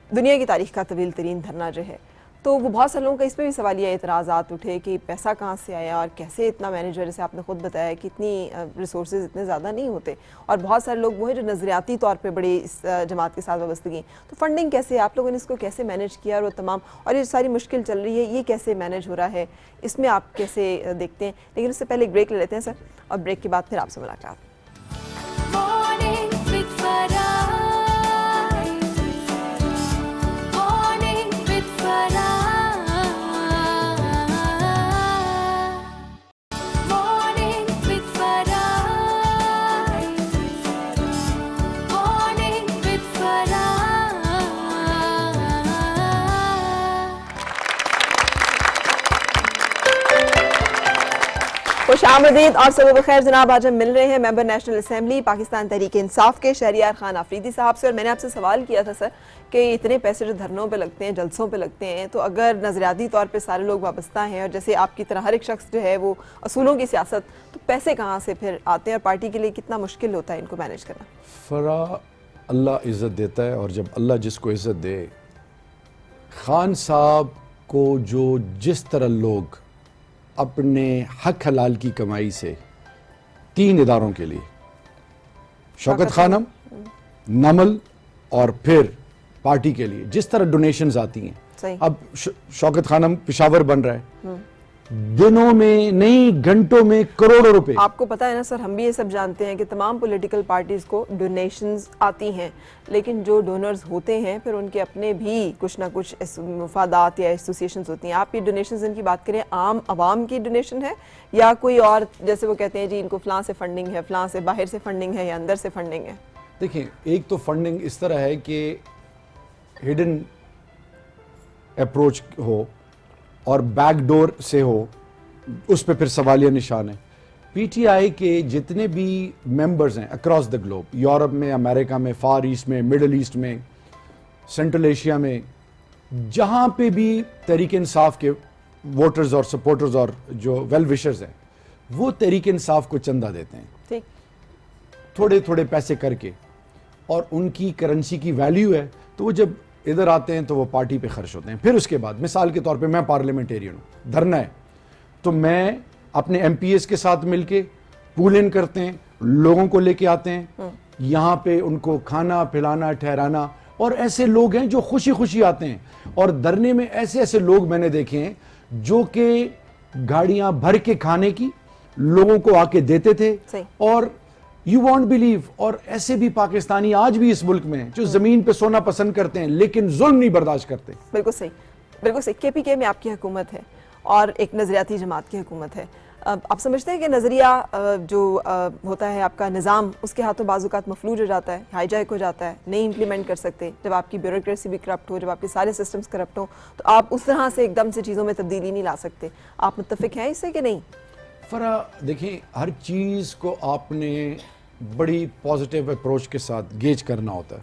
दुनिया की तारीख का तवील तरीन धरना जो है, तो वो बहुत सारे लोगों का इस पर भी सवालिया एतराज़ात उठे कि पैसा कहाँ से आया और कैसे इतना मैनेज, जैसे आपने खुद बताया कि इतनी रिसोर्सेज इतने ज़्यादा नहीं होते, और बहुत सारे लोग वो हैं जो नज़रियाती तौर पे बड़े इस जमात के साथ वाबस्तगी, तो फंडिंग कैसे, आप लोगों ने इसको कैसे मैनेज किया, और वो तमाम, और ये सारी मुश्किल चल रही है, ये कैसे मैनेज हो रहा है, इसमें आप कैसे देखते हैं? लेकिन उससे पहले एक ब्रेक ले लेते हैं सर, और ब्रेक के बाद फिर आपसे मुलाकात। Morning with Farah. Morning with Farah. Morning with Farah. Morning with Farah. खुश आमदीद और सब बखैर जनाब। आज हम मिल रहे हैं member national assembly Pakistan Tehreek Insaf के शहरियार खान आफरीदी साहब से, और मैंने आपसे सवाल किया था सर कि इतने पैसे जो धरनों पे लगते हैं, जलसों पे लगते हैं, तो अगर नज़रियाती तौर पे सारे लोग वाबस्ता हैं, और जैसे आपकी तरह हर एक शख्स जो है वो असूलों की सियासत, तो पैसे कहाँ से फिर आते हैं, और पार्टी के लिए कितना मुश्किल होता है इनको मैनेज करना? फराह, अल्लाह इज़्ज़त देता है, और जब अल्लाह जिसको इज़्ज़त दे, खान साहब को जो जिस तरह लोग अपने हक हलाल की कमाई से 3 इदारों के लिए, शौकत खानम, نمل اور پھر پارٹی کے لیے جس طرح ڈونیشنز آتی ہیں. صحیح. اب شوکت خانم پشاور بن رہا ہے, دنوں میں نہیں گھنٹوں میں کروڑوں روپے. آپ کو پتا ہے نا سر, ہم بھی یہ سب جانتے ہیں کہ تمام پولیٹیکل پارٹیز کو ڈونیشنز آتی ہیں, لیکن جو ڈونرز ہوتے ہیں پھر ان کے اپنے بھی کچھ نہ کچھ مفادات یا ایسوسیشنز ہوتی ہیں. آپ یہ ڈونیشنز ان کی بات کریں, عام عوام کی ڈونیشن ہے یا کوئی اور, جیسے وہ کہتے ہیں جی ان کو فلاں سے فنڈنگ ہے, فلاں سے باہر سے فنڈنگ ہے یا اندر سے فنڈنگ ہے؟ دیکھیں, ایک تو فنڈنگ اس طرح ہے کہ ہڈن اپروچ ہو اور بیک ڈور سے ہو, اس پہ پھر سوالیہ نشان ہے. پی ٹی آئی کے جتنے بھی ممبرز ہیں اکراس دا گلوب, یورپ میں, امریکہ میں, فار ایسٹ میں, مڈل ایسٹ میں, سینٹرل ایشیا میں, جہاں پہ بھی تحریک انصاف کے ووٹرز اور سپورٹرز اور جو ویل وشرز ہیں وہ تحریک انصاف کو چندہ دیتے ہیں, ٹھیک, تھوڑے تھوڑے پیسے کر کے, اور ان کی کرنسی کی ویلیو ہے تو وہ جب ادھر آتے ہیں تو وہ پارٹی پہ خرچ ہوتے ہیں. پھر اس کے بعد مثال کے طور پہ میں پارلیمنٹیرین ہوں, دھرنا ہے تو میں اپنے ایم پی ایس کے ساتھ مل کے پول ان کرتے ہیں, لوگوں کو لے کے آتے ہیں یہاں پہ, ان کو کھانا پلانا ٹھہرانا, اور ایسے لوگ ہیں جو خوشی خوشی آتے ہیں. اور دھرنے میں ایسے ایسے لوگ میں نے دیکھے ہیں جو کہ گاڑیاں بھر کے کھانے کی لوگوں کو آ کے دیتے تھے. اور یو وانٹ بلیو, اور ایسے بھی پاکستانی آج بھی اس ملک میں جو زمین پہ سونا پسند کرتے ہیں لیکن ظلم نہیں برداشت کرتے. بالکل صحیح, بالکل صحیح. کے پی کے میں آپ کی حکومت ہے اور ایک نظریاتی جماعت کی حکومت ہے. آپ سمجھتے ہیں کہ نظریہ جو ہوتا ہے آپ کا نظام, اس کے ہاتھوں بعض اوقات مفلوج ہو جاتا ہے, ہائی جیک ہو جاتا ہے, نہیں امپلیمنٹ کر سکتے, جب آپ کی بیوروکریسی بھی کرپٹ ہو, جب آپ کے سارے سسٹمز کرپٹ ہوں تو آپ اس طرح سے ایک دم سے چیزوں میں تبدیلی نہیں لا سکتے. آپ متفق ہیں اس سے کہ نہیں؟ دیکھیں, ہر چیز کو آپ نے بڑی پازیٹیو اپروچ کے ساتھ گیج کرنا ہوتا ہے.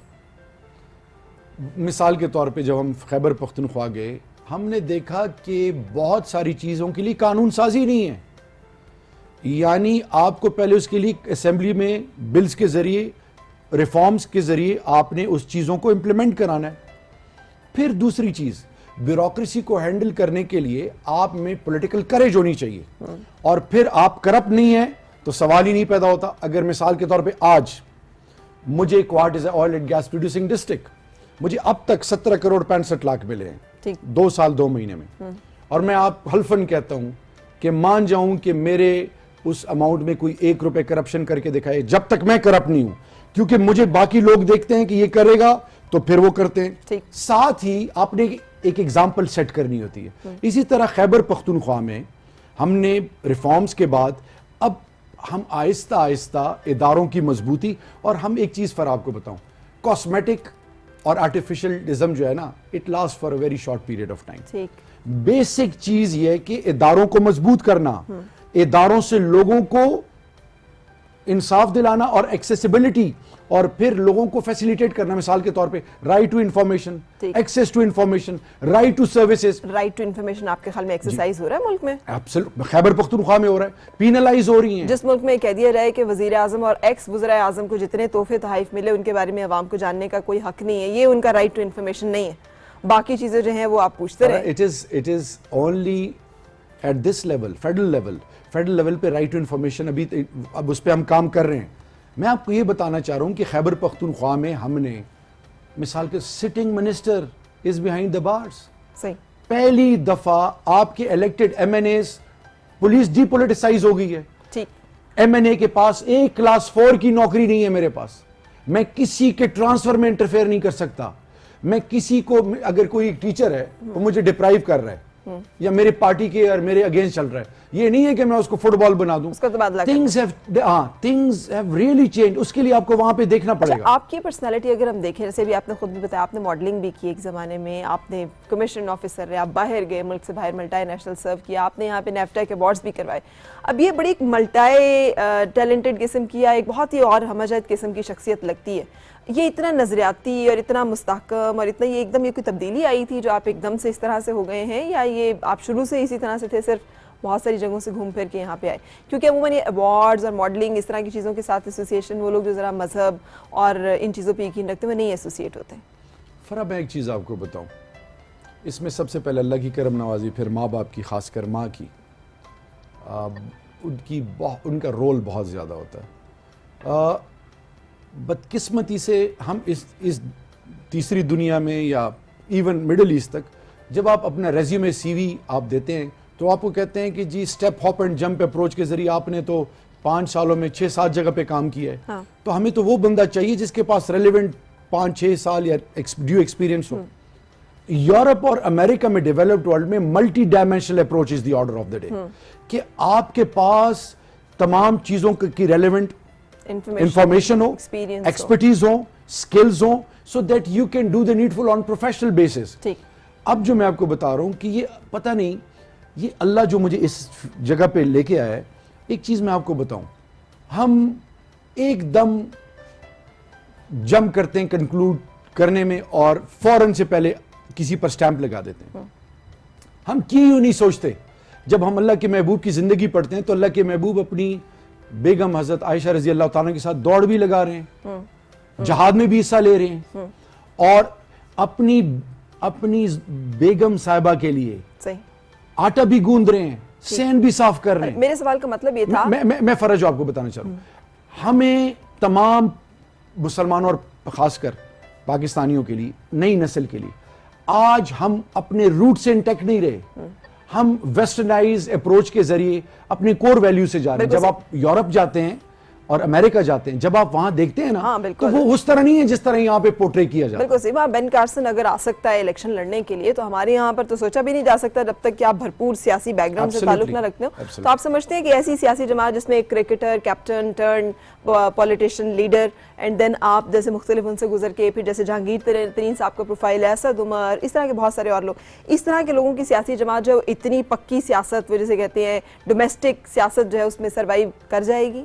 مثال کے طور پہ جب ہم خیبر پختونخوا گئے, ہم نے دیکھا کہ بہت ساری چیزوں کے لیے قانون سازی نہیں ہے. یعنی آپ کو پہلے اس کے لیے اسمبلی میں بلز کے ذریعے, ریفارمز کے ذریعے آپ نے اس چیزوں کو امپلیمنٹ کرانا ہے. پھر دوسری چیز, بیوروکریسی کو ہینڈل کرنے کے لیے آپ میں پولیٹیکل کریج ہونی چاہیے, اور پھر آپ کرپٹ نہیں ہیں تو سوال ہی نہیں پیدا ہوتا. اگر مثال کے طور پہ آج مجھے Kohat is a oil and gas producing district, مجھے اب تک 17 کروڑ 65 لاکھ ملے ہیں 2 سال 2 مہینے میں, اور میں آپ حلفاً کہتا ہوں کہ مان جاؤں کہ میرے اس اماؤنٹ میں کوئی 1 روپے کرپشن کر کے دکھائے, جب تک میں کرپٹ نہیں ہوں, کیونکہ مجھے باقی لوگ دیکھتے ہیں کہ یہ کرے گا تو پھر وہ کرتے ہیں. ساتھ ہی آپ نے ایک ایگزامپل سیٹ کرنی ہوتی ہے. اسی طرح خیبر پختونخوا میں ہم نے ریفارمز کے بعد اب ہم آہستہ آہستہ اداروں کی مضبوطی, اور ہم ایک چیز پر آپ کو بتاؤں, کاسمیٹک اور آرٹیفیشلزم جو ہے نا, it last for a very short period of time. Basic چیز یہ کہ اداروں کو مضبوط کرنا, اداروں سے لوگوں کو انصاف دلانا اور ایکسیسیبلٹی, اور پھر لوگوں کو فیسیلیٹیٹ کرنا. مثال کے طور پہ right to information, access to information, right to services. Right to information آپ کے خیال میں ایکسرسائز ہو رہا ہے ملک میں؟ خیبر پختونخوا میں ہو رہا ہے, پینلائز ہو رہی ہیں. جس ملک میں کہہ دیا رہا ہے کہ وزیر اعظم اور ایکس وزراء اعظم کو جتنے تحفے تحائف ملے ان کے بارے میں عوام کو جاننے کا کوئی حق نہیں ہے, یہ ان کا رائٹ ٹو انفارمیشن نہیں ہے. باقی چیزیں جو ہیں وہ آپ پوچھتے رہے. It is only at this level, federal level پہ رائٹ ٹو انفارمیشن اب اس پہ ہم کام کر رہے ہیں. میں آپ کو یہ بتانا چاہ رہا ہوں کہ خیبر پختونخوا میں ہم نے مثال کے sitting minister is behind the bars. پہلی دفعہ آپ کے elected M N As, police depoliticise ہو گئی ہے. ایم این اے کے پاس ایک کلاس 4 کی نوکری نہیں ہے میرے پاس, میں کسی کے ٹرانسفر میں انٹرفیئر نہیں کر سکتا. میں کسی کو, اگر کوئی ٹیچر ہے وہ مجھے ڈپرائیو کر رہا ہے یا میرے پارٹی کے اور میرے اگینسٹ چل رہا ہے, یہ نہیں ہے کہ میں اس کو فٹ بال بنا دوں. things have really changed. اس کے لیے آپ کو وہاں پہ دیکھنا پڑے گا. آپ کی پرسنالٹی اگر ہم دیکھیں, جیسے بھی آپ نے خود بھی بتایا, آپ نے ماڈلنگ بھی کی ایک زمانے میں, آپ نے کمیشن آفیسر رہے, آپ باہر گئے, ملک سے باہر ملٹائی نیشنل سرو کیا, آپ نے یہاں پہ نیفٹا کے ایوارڈز بھی کروائے. اب یہ بڑی ایک ملٹائی ٹیلنٹڈ قسم کی یا ایک بہت ہی اور ہمجد قسم کی شخصیت لگتی ہے. یہ اتنا نظریاتی اور اتنا مستحکم اور اتنا, یہ ایک دم یہ کوئی تبدیلی آئی تھی جو آپ ایک دم سے اس طرح سے ہو گئے ہیں, یا یہ آپ شروع سے اسی طرح سے تھے, صرف بہت ساری جگہوں سے گھوم پھر کے یہاں پہ آئے؟ کیونکہ عموماً یہ ایوارڈز اور ماڈلنگ اس طرح کی چیزوں کے ساتھ ایسوسیشن, وہ لوگ جو ذرا مذہب اور ان چیزوں پہ یقین رکھتے ہیں وہ نہیں ایسوسیٹ ہوتے. فرا, میں ایک چیز آپ کو بتاؤں, اس میں سب سے پہلے اللہ کی کرم نوازی, پھر ماں باپ کی, خاص کر ماں کی, ان کا رول بہت زیادہ ہوتا ہے. بدقسمتی سے ہم اس تیسری دنیا میں یا ایون مڈل ایسٹ تک جب آپ اپنا ریزیومے سی وی آپ دیتے ہیں تو آپ کو کہتے ہیں کہ جی step hop and jump approach کے ذریعے آپ نے تو 5 سالوں میں 6-7 جگہ پہ کام کیا ہے. تو ہمیں تو وہ بندہ چاہیے جس کے پاس ریلیونٹ 5-6 سال یا ڈیو ایکسپیرینس ہو. یورپ اور امریکہ میں ڈیولپڈ ورلڈ میں multi dimensional approach is the order of the day, کہ آپ کے پاس تمام چیزوں کی ریلیونٹ انفارمیشن ہو, ایکسپرٹیز ہو, سکلز ہوں, so that you can do the needful on professional basis. اب جو میں آپ کو بتا رہا ہوں کہ یہ پتہ نہیں یہ اللہ جو مجھے اس جگہ پہ لے کے آیا ہے. ایک چیز میں آپ کو بتاؤں, ہم ایک دم جمپ کرتے ہیں کنکلوڈ کرنے میں اور فوراً سے پہلے کسی پر سٹیمپ لگا دیتے ہیں. ہم کیوں نہیں سوچتے جب ہم اللہ کے محبوب کی زندگی پڑھتے ہیں تو اللہ کے محبوب اپنی بیگم حضرت عائشہ رضی اللہ تعالیٰ کے ساتھ دوڑ بھی لگا رہے ہیں, جہاد میں بھی حصہ لے رہے ہیں, اور اپنی بیگم صاحبہ کے لیے آٹا بھی گوند رہے ہیں, سین بھی صاف کر رہے ہیں. میرے سوال کا مطلب یہ تھا, میں فرض آپ کو بتانا چاہ رہا ہوں, ہمیں تمام مسلمانوں اور خاص کر پاکستانیوں کے لیے, نئی نسل کے لیے, آج ہم اپنے روٹ سے انٹیکٹ نہیں رہے, ہم ویسٹرنائز اپروچ کے ذریعے اپنے کور ویلیو سے جا رہے ہیں. جب آپ یورپ جاتے ہیں اور امریکہ جاتے ہیں, جب آپ وہاں دیکھتے ہیں نا تو وہ اس طرح نہیں ہے جس طرح یہاں پہ پورٹری کیا جاتا ہے. بالکل صحیح. وہاں بین کارسن اگر آ سکتا ہے الیکشن لڑنے کے لیے تو ہمارے یہاں پر تو سوچا بھی نہیں جا سکتا جب تک کہ آپ بھرپور سیاسی بیک گراؤنڈ سے تعلق نہ رکھتے ہو. تو آپ سمجھتے ہیں کہ ایسی سیاسی جماعت جس میں ایک cricketer, captain turn politician leader, and then آپ جیسے مختلف ان سے گزر کے پھر جیسے جہانگیر ترین صاحب کا پروفائل ہے, اسد عمر, اس طرح کے بہت سارے اور لوگ, اس طرح کے لوگوں کی سیاسی جماعت جو اتنی پکی سیاست وہ جسے کہتے ہیں ڈومیسٹک سیاست جو ہے اس میں سروائیو کر جائے گی؟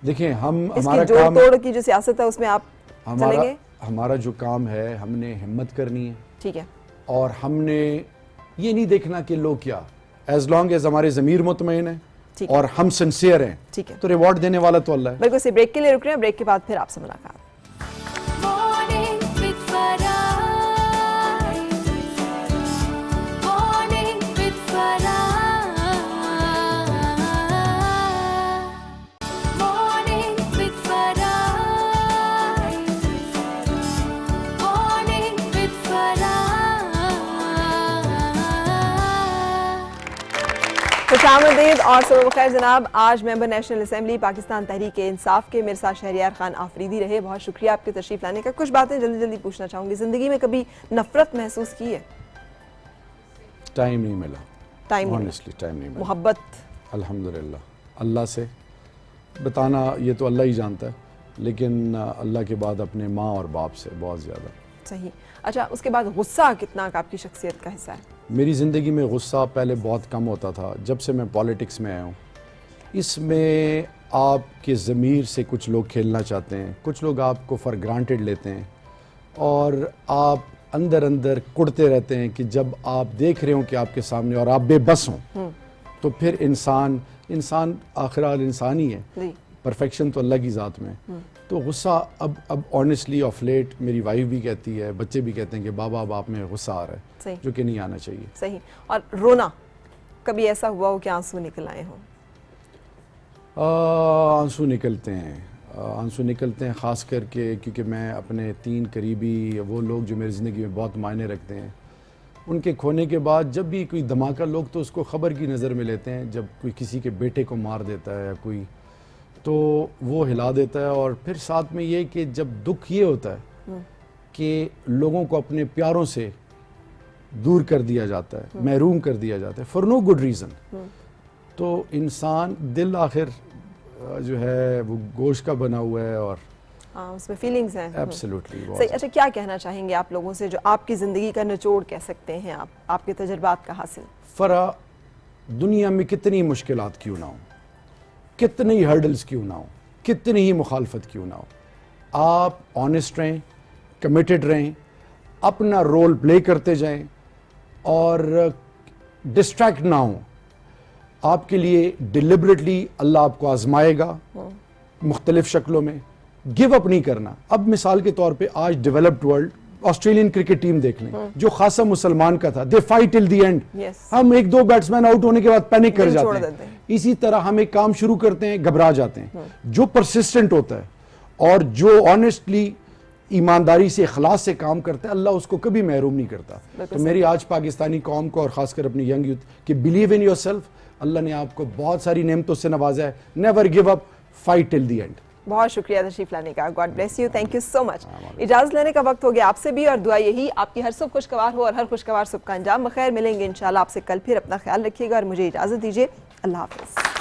دیکھیں ہمارا جوڑ توڑ کی جو سیاست ہے اس میں آپ چلیں گے؟ ہمارا جو کام ہے ہم نے ہمت کرنی ہے, ٹھیک ہے, اور ہم نے یہ نہیں دیکھنا کہ لوگ کیا, ایز لانگ ایز ہمارے ضمیر مطمئن ہے اور ہم سنسیئر ہیں, ٹھیک ہے, تو ریوارڈ دینے والا تو اللہ ہے. بالکل سے بریک کے لیے رک رہے ہیں, بریک کے بعد پھر آپ سے ملاقات. Morning with Farah. Morning with Farah. Morning with Farah. Morning with Farah. خوش آمدید اور صبح بخیر جناب. آج ممبر نیشنل اسمبلی پاکستان تحریک انصاف کے میرے ساتھ شہریار خان آفریدی رہے. بہت شکریہ آپ کے تشریف لانے کا. کچھ باتیں جلدی جلدی پوچھنا چاہوں گی. زندگی میں کبھی نفرت محسوس کی ہے؟ ٹائم نہیں ملا, ٹائم نہیں ملا. محبت الحمدللہ اللہ سے بتانا یہ تو اللہ ہی جانتا ہے, لیکن اللہ کے بعد اپنے ماں اور باپ سے بہت زیادہ. صحیح. اچھا, اس کے بعد غصہ کتنا آپ کی شخصیت کا حصہ ہے؟ میری زندگی میں غصہ پہلے بہت کم ہوتا تھا. جب سے میں پالیٹکس میں آیا ہوں, اس میں آپ کے ضمیر سے کچھ لوگ کھیلنا چاہتے ہیں, کچھ لوگ آپ کو فار گرانٹیڈ لیتے ہیں, اور آپ اندر اندر کڑتے رہتے ہیں کہ جب آپ دیکھ رہے ہوں کہ آپ کے سامنے اور آپ بے بس ہوں, تو پھر انسان آخرال انسان ہی ہے, پرفیکشن تو اللہ کی ذات میں. تو غصہ اب آنیسٹلی آف لیٹ میری وائف بھی کہتی ہے, بچے بھی کہتے ہیں کہ بابا اب آپ میں غصہ آ رہا ہے, جو کہ نہیں آنا چاہیے. صحیح. اور رونا کبھی ایسا ہوا ہو کہ آنسو نکل آئے ہوں؟ آنسو نکلتے ہیں خاص کر کے کیونکہ میں اپنے 3 قریبی وہ لوگ جو میری زندگی میں بہت معنی رکھتے ہیں, ان کے کھونے کے بعد جب بھی کوئی دھماکہ, لوگ تو اس کو خبر کی نظر میں لیتے ہیں, جب کوئی کسی کے بیٹے کو مار دیتا ہے یا کوئی, تو وہ ہلا دیتا ہے. اور پھر ساتھ میں یہ کہ جب دکھ یہ ہوتا ہے کہ لوگوں کو اپنے پیاروں سے دور کر دیا جاتا ہے, محروم کر دیا جاتا ہے فار نو گڈ ریزن, تو انسان دل آخر جو ہے وہ گوشت کا بنا ہوا ہے اور اس میں فیلنگز ہیں. ایبسلیوٹلی. صحیح. اچھا, کیا کہنا چاہیں گے آپ لوگوں سے جو آپ کی زندگی کا نچوڑ کہہ سکتے ہیں, آپ کے تجربات کا حاصل؟ فرا, دنیا میں کتنی مشکلات کیوں نہ ہوں, کتنی ہرڈلز کیوں نہ ہوں, کتنی ہی مخالفت کیوں نہ ہو, آپ آنیسٹ رہیں, کمیٹڈ رہیں, اپنا رول پلے کرتے جائیں اور ڈسٹریکٹ نہ ہوں. آپ کے لیے ڈیلیبریٹلی اللہ آپ کو آزمائے گا مختلف شکلوں میں. گیو اپ نہیں کرنا. اب مثال کے طور پہ آج developed world Australian cricket team دیکھ لیں, جو خاصا مسلمان کا تھا, they fight till the and. ہم 1-2 بیٹسمین آؤٹ ہونے کے بعد پینک کر جاتے ہیں. اسی طرح ہم ایک کام شروع کرتے ہیں, گھبرا جاتے ہیں. جو پرسسٹنٹ ہوتا ہے اور جو آنیسٹلی ایمانداری سے اخلاص سے کام کرتا ہے اللہ اس کو کبھی محروم نہیں کرتا. تو میری آج پاکستانی قوم کو اور خاص کر اپنی ینگ یوتھ کہ بلیو ان یور سیلف, اللہ نے آپ کو بہت ساری نعمتوں سے نوازا ہے, never give up, fight till the end. بہت شکریہ تشریف لانے کا, God bless you, thank you so much. اجازت لینے کا وقت ہو گیا آپ سے بھی, اور دعا یہی آپ کی ہر صبح خوشگوار ہو اور ہر خوشگوار صبح کا انجام بخیر. ملیں گے انشاءاللہ آپ سے کل پھر, اپنا خیال رکھیے گا اور مجھے اجازت دیجیے, اللہ حافظ.